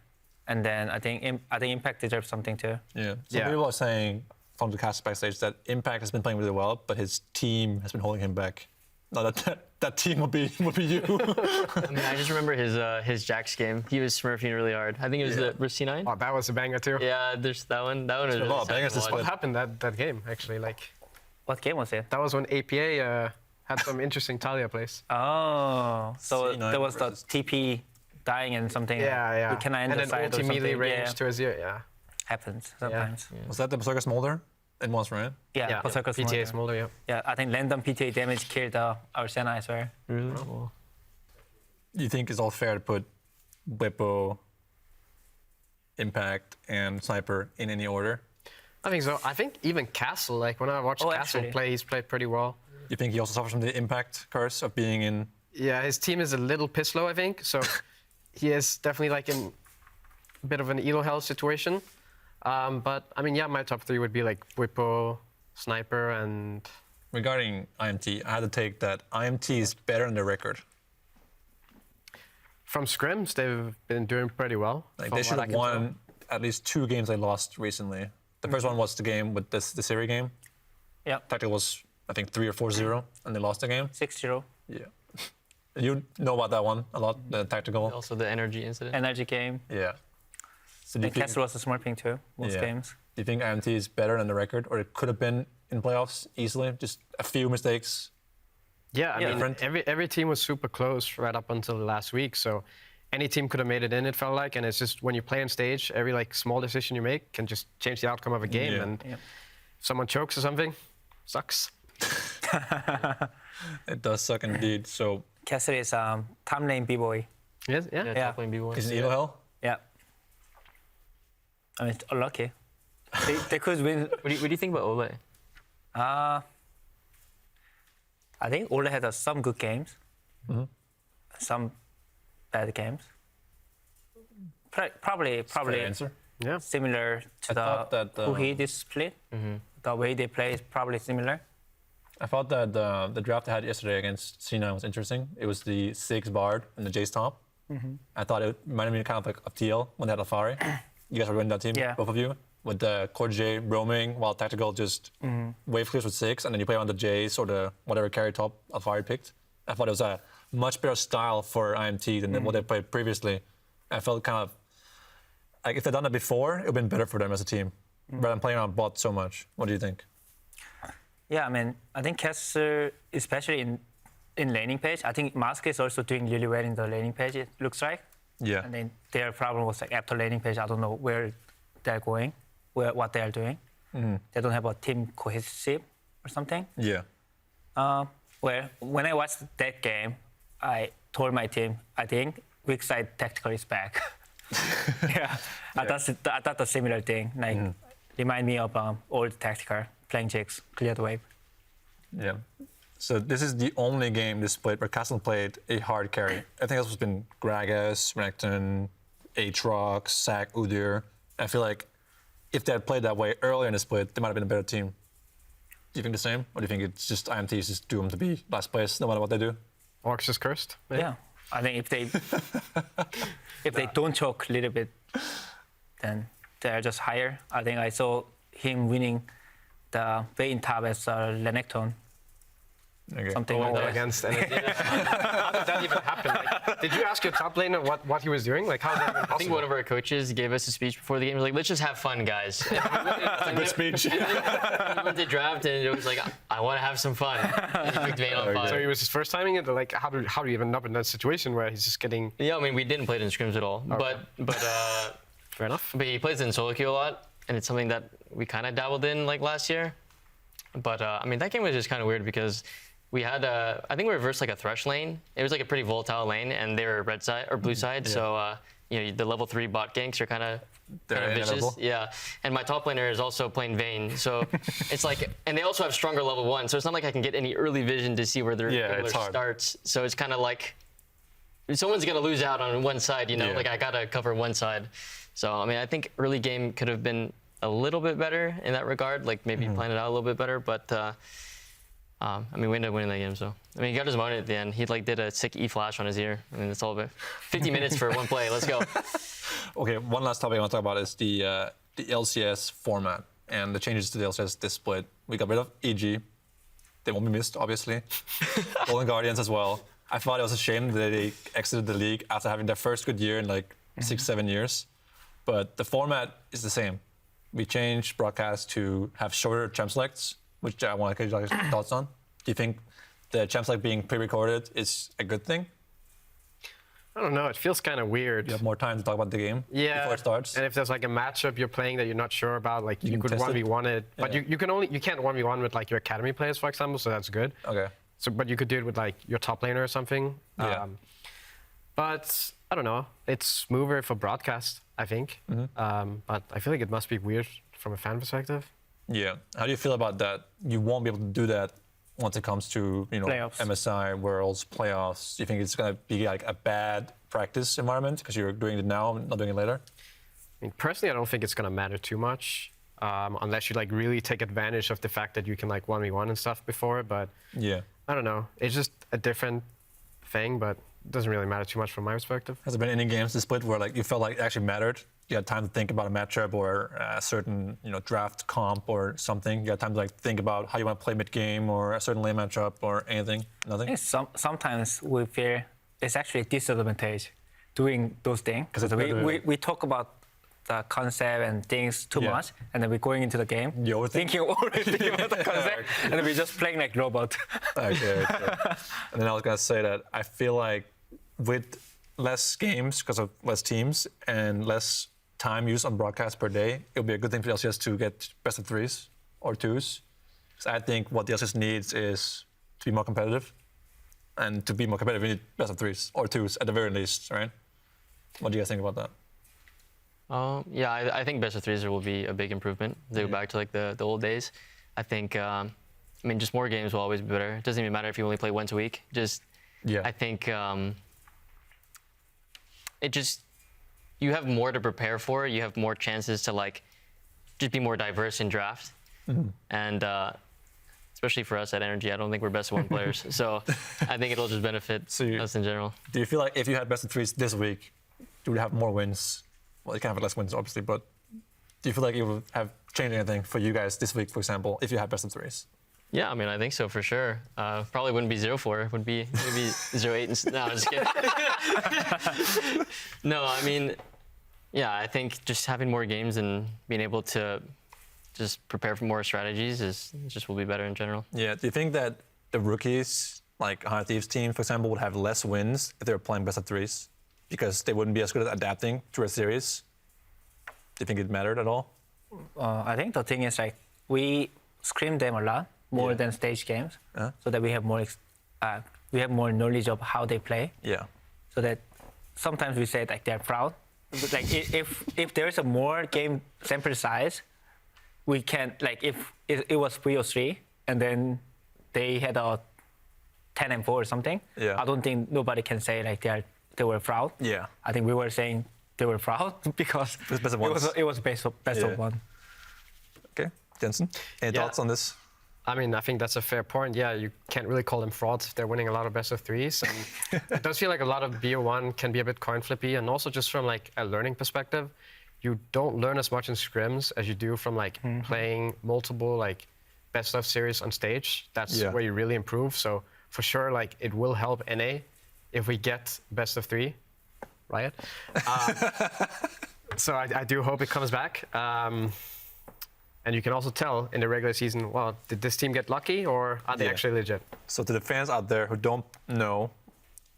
And then I think Impact deserves something too. Yeah. Some people are saying from the cast backstage that Impact has been playing really well, but his team has been holding him back. No, that team would be you. I mean, I just remember his Jax game. He was smurfing really hard. I think it was the C9. Oh, that was a banger too. Yeah, there's that one. That one was really bangers this What happened that game, actually? Like, What game was it? that was when APA had some interesting Talia plays. Oh, so C9 there was the versus- TP dying and something. Yeah. We can end and the then side or ulti melee something. range to Azir, yeah. Happens sometimes. Was that the Berserker Smolder? It was, right? Yeah, Berserker PTA Smolder. Smolder, yeah. Yeah, I think random PTA damage killed our Senna as well. Really cool. You think it's all fair to put Bwipo, Impact, and Sniper in any order? I think so. I think even Castle, like when I watched Castle actually. play, he's played pretty well. You think he also suffers from the Impact curse of being in... Yeah, his team is a little piss low, I think. So he is definitely like in a bit of an elo hell situation. But I mean, yeah, my top 3 would be like Bwipo, Sniper, and... Regarding IMT, I had to take that IMT is better than the record. From scrims, they've been doing pretty well. Like from they should what I have can won at least 2 games they lost recently. The first one was the game with the Siri game. Yeah, Tactical was, I think, 3 or 4-0, and they lost the game. 6-0. Yeah. You know about that one a lot, the Tactical. Also the NRG incident. NRG game. Yeah. So do you And think, Castle was a smurfing too, most Yeah. games. do you think IMT is better than the record, or it could have been in playoffs easily? Just a few mistakes. Yeah, I mean, Different. every team was super close right up until last week. So any team could have made it in, it felt like. And it's just when you play on stage, every like small decision you make can just change the outcome of a game. Yeah. And Yeah. if someone chokes or something, sucks. It does suck indeed. So Castle is top lane B-boy. Yes, yeah. Yeah, Yeah. top lane B1. is it Elo Hell? Yeah. I mean, it's unlucky. They could win. What do you think about Ole? I think Ole had some good games, some bad games. Probably Fair answer. Yeah. similar to I thought that, who he this split. The way they play is probably similar. I thought that the draft they had yesterday against C9 was interesting. It was the 6 Bard and the Jace top. I thought it reminded me kind of like of TL when they had Alfari. You guys were running that team, Yeah. both of you, with the CoreJJ roaming while Tactical just wave clears with 6, and then you play on the Jace or the whatever carry top Alfari picked. I thought it was a much better style for IMT than what they played previously. I felt kind of like if they'd done it before, it would have been better for them as a team, rather than playing on bot so much. What do you think? Yeah, I mean, I think Castle, especially in laning page, I think Mask is also doing really well in the laning page, it looks like. Yeah. And then their problem was like after laning page, I don't know where they're going, what they are doing. They don't have a team cohesive or something. Yeah. Well, when I watched that game, I told my team, I think weak side tactical is back. yeah, I thought the similar thing, like remind me of old tactical, playing jigs, clear the wave. Yeah. So this is the only game this split where Castle played a hard carry. I think that's been Gragas, Renekton, Aatrox, Sack, Udyr. I feel like if they had played that way earlier in the split, they might have been a better team. Do you think the same? Or do you think it's just IMT is just doomed to be last place no matter what they do? Orcs is cursed. Yeah, I think if they don't choke a little bit, then they're just higher. I think I saw him winning the way in top as Renekton. Okay. Something like that. Against NRG. How did that even happen? Like, did you ask your top laner what he was doing? Like, how is that even possible? I think one of our coaches gave us a speech before the game. He was like, let's just have fun, guys. That's a good speech. He went to draft and it was like, I want to have some fun. And he picked Vayne on 5. So he was his first timing it? Like, how do you even end up in that situation where he's just getting... Yeah, I mean, we didn't play it in scrims at all. Okay. But Fair enough. But he plays in solo queue a lot, and it's something that we kind of dabbled in like last year. But I mean, that game was just kind of weird because we had I think we reversed like a Thresh lane. It was like a pretty volatile lane, and they were red side or blue side. Yeah. So the level 3 bot ganks are kind of vicious. inevitable. Yeah, and my top laner is also playing Vayne, so it's like, and they also have stronger level 1, so it's not like I can get any early vision to see where their starts. So it's kind of like someone's gonna lose out on one side, like I gotta cover one side. So I mean, I think early game could have been a little bit better in that regard, like maybe plan it out a little bit better, but I mean, we ended up winning that game, so. I mean, he got his moment at the end. He like did a sick E-flash on his ear. I mean, it's all about 50 minutes for one play. Let's go. Okay, one last topic I want to talk about is the LCS format and the changes to the LCS this split. We got rid of EG. They won't be missed, obviously. Golden Guardians as well. I thought it was a shame that they exited the league after having their first good year in like 6-7 years. But the format is the same. We changed broadcast to have shorter champ selects, which I want to get your thoughts on. Do you think the champ select being pre-recorded is a good thing? I don't know. It feels kind of weird. You have more time to talk about the game before it starts. And if there's like a matchup you're playing that you're not sure about, like you could 1v1 it, but you can't 1v1 with like your academy players, for example. So that's good. Okay. So, but you could do it with like your top laner or something. Yeah. But I don't know. It's smoother for broadcast, I think. But I feel like it must be weird from a fan perspective. Yeah. How do you feel about that? You won't be able to do that once it comes to playoffs. MSI, Worlds, playoffs. Do you think it's going to be like a bad practice environment because you're doing it now, not doing it later? I mean, personally, I don't think it's going to matter too much, unless you like really take advantage of the fact that you can like 1v1 and stuff before. But yeah, I don't know. It's just a different thing, but it doesn't really matter too much from my perspective. Has there been any games this split where like you felt like it actually mattered? You had time to think about a matchup or a certain draft comp or something. You had time to like think about how you want to play mid game or a certain lane matchup or anything. Nothing. Sometimes we feel it's actually a disadvantage doing those things because we talk about the concept and things too much, and then we're going into the game thinking about the concept, and then we're just playing like robot. Okay. And then I was gonna say that I feel like with less games because of less teams and less time used on broadcast per day, it'll be a good thing for LCS to get best of 3s or 2s. Because I think what the LCS needs is to be more competitive. And to be more competitive, we need best of 3s or 2s at the very least, right? What do you guys think about that? Yeah, I think best of 3s will be a big improvement. They go back to like the old days. I think, just more games will always be better. It doesn't even matter if you only play once a week. I think you have more to prepare for. You have more chances to like just be more diverse in draft. And especially for us at NRG, I don't think we're best of 1 players. So I think it'll just benefit us in general. Do you feel like if you had best of 3s this week, you would have more wins? Well, you can have less wins, obviously, but do you feel like it would have changed anything for you guys this week, for example, if you had best of 3s? Yeah, I mean, I think so for sure. Probably wouldn't be 0-4. It would be maybe 0-8. No, I'm just kidding. No, I mean, yeah, I think just having more games and being able to just prepare for more strategies will be better in general. Yeah. Do you think that the rookies, like Thieves team, for example, would have less wins if they were playing best of 3s because they wouldn't be as good at adapting to a series? Do you think it mattered at all? I think the thing is like we scrim them a lot more than stage games, so that we have more knowledge of how they play. Yeah. So that sometimes we say like they're proud. Like if there is a more game sample size, we can like if it was 3 or 3 and then they had a 10 and 4 or something. Yeah. I don't think nobody can say like they were proud. Yeah. I think we were saying they were proud because it was best of 1. Okay, Jensen, any thoughts on this? I mean, I think that's a fair point. Yeah, you can't really call them frauds if they're winning a lot of best of 3s. And it does feel like a lot of BO1 can be a bit coin flippy, and also just from like a learning perspective, you don't learn as much in scrims as you do from like playing multiple like best of series on stage. That's where you really improve. So for sure, like it will help NA if we get best of 3, right? So I do hope it comes back. And you can also tell in the regular season, well, did this team get lucky or are they actually legit? So to the fans out there who don't know,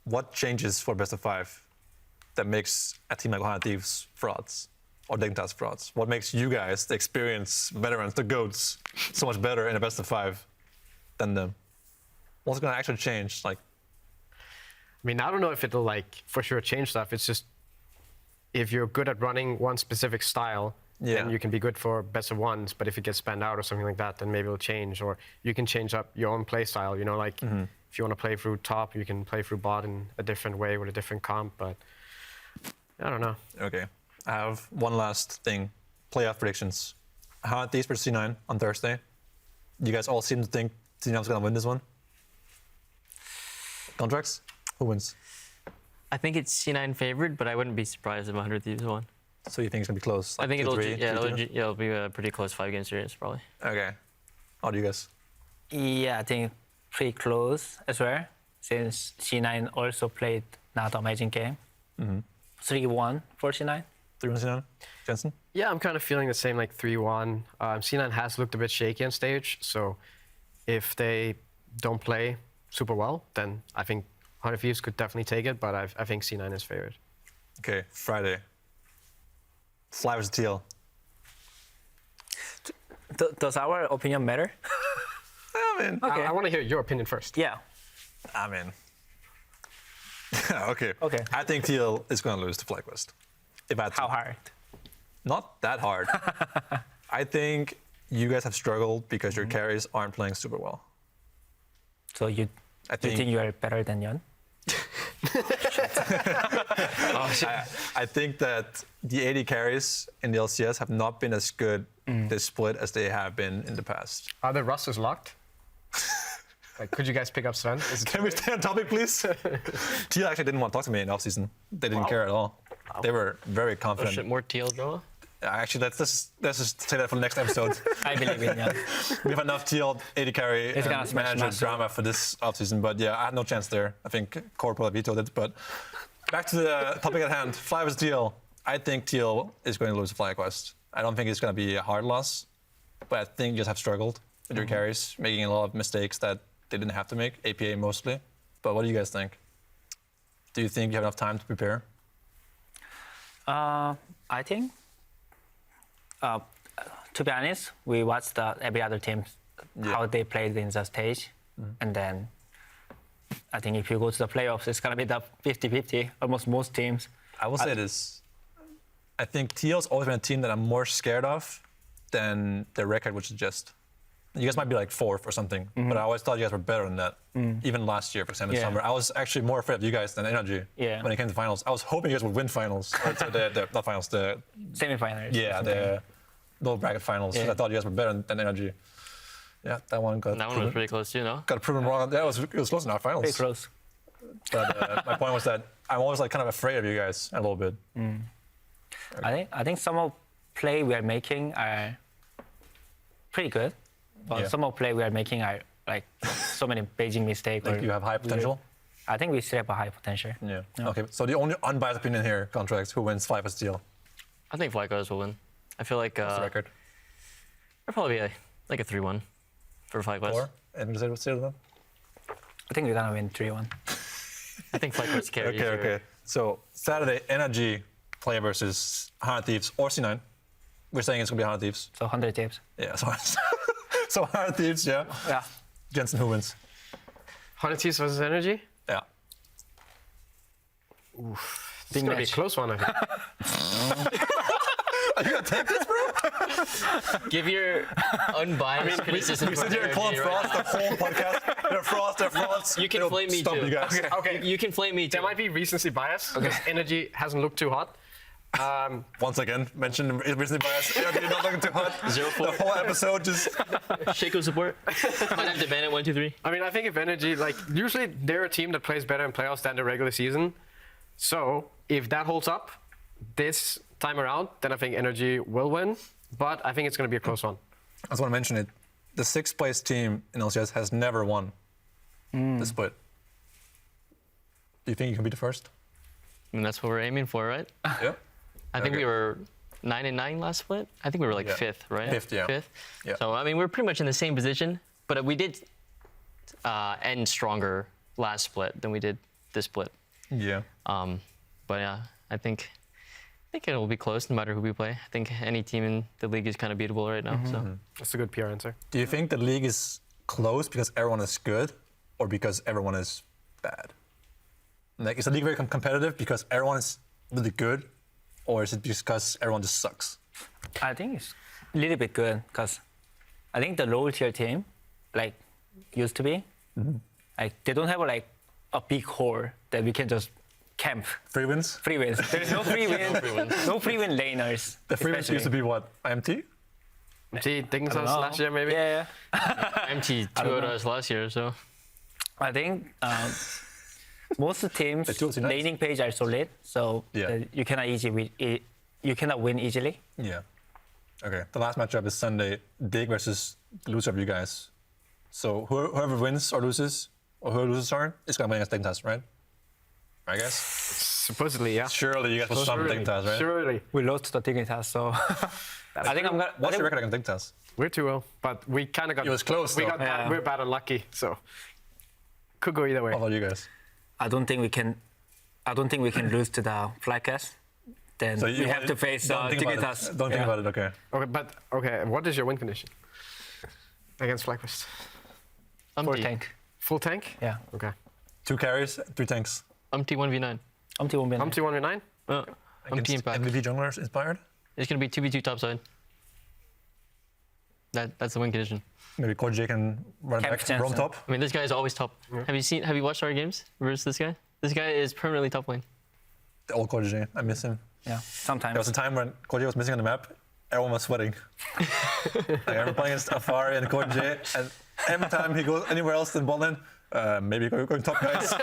what changes for best of 5 that makes a team like Thieves frauds or Dignitas frauds? What makes you guys, the experienced veterans, the GOATs, so much better in a best of 5 than them? What's going to actually change? Like, I mean, I don't know if it'll like for sure change stuff. It's just if you're good at running one specific style, then you can be good for best of ones. But if it gets banned out or something like that, then maybe it'll change. Or you can change up your own play style. You know, like if you want to play through top, you can play through bot in a different way with a different comp. But I don't know. Okay. I have one last thing. Playoff predictions. Thieves versus C9 on Thursday. You guys all seem to think C9's going to win this one. Contractz? Who wins? I think it's C9 favored, but I wouldn't be surprised if 100 Thieves won. So you think it's going to be close? Like I think 2-3, it'll be a pretty close 5-game series, probably. Okay. How do you guys? Yeah, I think pretty close as well, since C9 also played not amazing game. 3-1 for C9. 3-1 C9? Jensen? Yeah, I'm kind of feeling the same, like 3-1. C9 has looked a bit shaky on stage, so if they don't play super well, then I think 100 Thieves could definitely take it, but I think C9 is favored. Okay, Friday. FLY versus TL. Does our opinion matter? I mean, Okay. I want to hear your opinion first. Yeah. I mean. Okay. Okay. I think TL is going to lose to FlyQuest. If I had to. How hard? Not that hard. I think you guys have struggled because your carries aren't playing super well. So you think you are better than Yeon? I think that the 80 carries in the LCS have not been as good this split as they have been in the past. Are the rosters locked? Like, could you guys pick up Zven? Can we stay on topic, please? TL actually didn't want to talk to me in offseason. They didn't care at all. They were very Oh confident. shit, more TL drama? Actually, let's just say that for the next episode. I believe in Yeon. We have enough TL 80 carry It's gonna and smash manager massive. drama for this offseason. But yeah, I had no chance there. I think Core probably vetoed it. But back to the topic at hand. FLY versus TL. I think TL is going to lose to FlyQuest. I don't think it's going to be a hard loss. But I think you just have struggled with your carries, making a lot of mistakes that they didn't have to make, APA mostly. But what do you guys think? Do you think you have enough time to prepare? I think, to be honest, we watched every other team, how they played in the stage. And then I think if you go to the playoffs, it's going to be the 50-50, almost most teams. I will say this. I think TL's always been a team that I'm more scared of than their record would suggest. You guys might be like 4th or something, but I always thought you guys were better than that. Even last year, for example, in summer, I was actually more afraid of you guys than NRG when it came to finals. I was hoping you guys would win finals. Not finals, the Semi-finals. yeah, the low bracket finals. Yeah. I thought you guys were better than NRG. Yeah, that one got That one was proven, pretty close too, no? got proven wrong. Yeah, it was close in our finals. Pretty close. But my point was that I'm always like kind of afraid of you guys a little bit. I think some of play we are making are pretty good, but some of play we are making are like so many Beijing mistakes. Like you have high potential. I think we still have a high potential. Yeah. Okay. So the only unbiased opinion here, Contractz, who wins FLY versus TL? I think FlyQuest will win. I feel like What's the record? it'll probably be like a 3-1 for FlyQuest. 4? And say to them? I think we're gonna win 3-1. I think FlyQuest carries. Okay. So Saturday, NRG play versus 100 Thieves or C9. We're saying it's gonna be 100 Thieves. So 100 tips. Yeah. So 100 Thieves. Yeah. Yeah. Jensen, who wins? 100 Thieves versus NRG? Yeah. It's going to be a close one, I think. Are you gonna take this, bro? Give your unbiased criticism. We for sit here and call NRG Frost right the whole podcast. They're frauds. You can It'll flame me stump too. You guys. Okay, You can flame me too. there might be recency bias because Energy hasn't looked too hot. Once again, mentioned recently bias. You're not looking too hot. 0-4. The whole episode just. Shaco support. Might have to ban it 1, 2, 3. I mean, I think if Energy, like, usually they're a team that plays better in playoffs than the regular season. So if that holds up this time around, then I think Energy will win. But I think it's going to be a close one. I just want to mention it. The 6th place team in LCS has never won the split. Do you think you can be the first? I mean, that's what we're aiming for, right? Yeah. I think Okay. we were 9-9 last split. I think we were like Yeah. 5th, right? 5th, yeah. 5th. Yeah. So, I mean, we're pretty much in the same position, but we did end stronger last split than we did this split. Yeah. But yeah, I think it will be close no matter who we play. I think any team in the league is kind of beatable right now. So That's a good PR answer. Do you think the league is close because everyone is good, or because everyone is bad? Like, is the league very competitive because everyone is really good, or is it because everyone just sucks? I think it's a little bit good because I think the lower tier team, like used to be, like they don't have like a big core that we can just camp. Free wins? Free wins. There's no free win. No free win laners. The free wins used to be what? IMT? Dignitas last year, maybe? Yeah. empty 2 of us last year, so. I think most of the teams laning page are solid, so you cannot win easily. Yeah. Okay. The last matchup is Sunday. Dig versus the loser of you guys. So whoever wins or loses, or whoever loses turn, is gonna play against Dignitas, right? I guess. Supposedly, yeah. Surely you guys will some Dignitas, right? Surely. We lost to the Dignitas, so I think I'm gonna. What's your record against Dignitas? We're 2-0, but we kind of got. It was close. We're bad unlucky, so could go either way. How about you guys? I don't think we can lose to the FlyCast. Then so we have to face Dignitas. Don't think about it. Okay. Okay, what is your win condition against FlyQuest? Full tank. Full tank? Yeah. Okay. 2 carries, 3 tanks. Umpty 1v9. Umpty 1v9. Umpty 1v9? Umpty impact. MVP junglers inspired? It's going to be 2v2 topside. That's the win condition. Maybe CoreJJ can run back, roam top. I mean, this guy is always top. Yeah. Have you watched our games versus this guy? This guy is permanently top lane. The old CoreJJ, I miss him. Yeah, sometimes. There was a time when CoreJJ was missing on the map, everyone was sweating. Like, I remember playing against Afari and CoreJJ, and every time he goes anywhere else than bot lane, maybe going top, guys.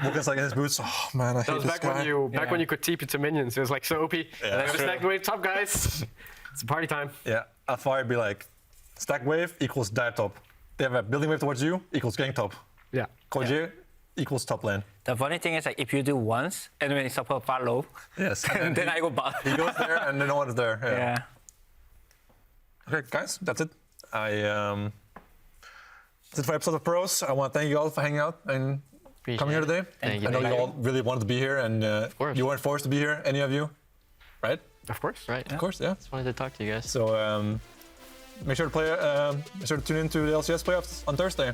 Lucas like in his boots. Oh man, I hate this guy. Back when you could TP to minions, it was like so OP. Yeah, stack wave top, guys. It's party time. Yeah, Afari would be like, stack wave equals dive top. They have a building wave towards you equals gang top. Yeah. CoreJJ equals top lane. The funny thing is, like, if you do once and when you support follow, yes, and then I go bot. He goes there and then no one's there. Yeah. Okay, guys, that's it. That's it for episode of Pros. I want to thank you all for hanging out and coming here today. Thank you. I know you all really wanted to be here, and you weren't forced to be here, any of you, right? Of course. Right. Of course, yeah. Just wanted to talk to you guys. So make sure to tune in to the LCS playoffs on Thursday.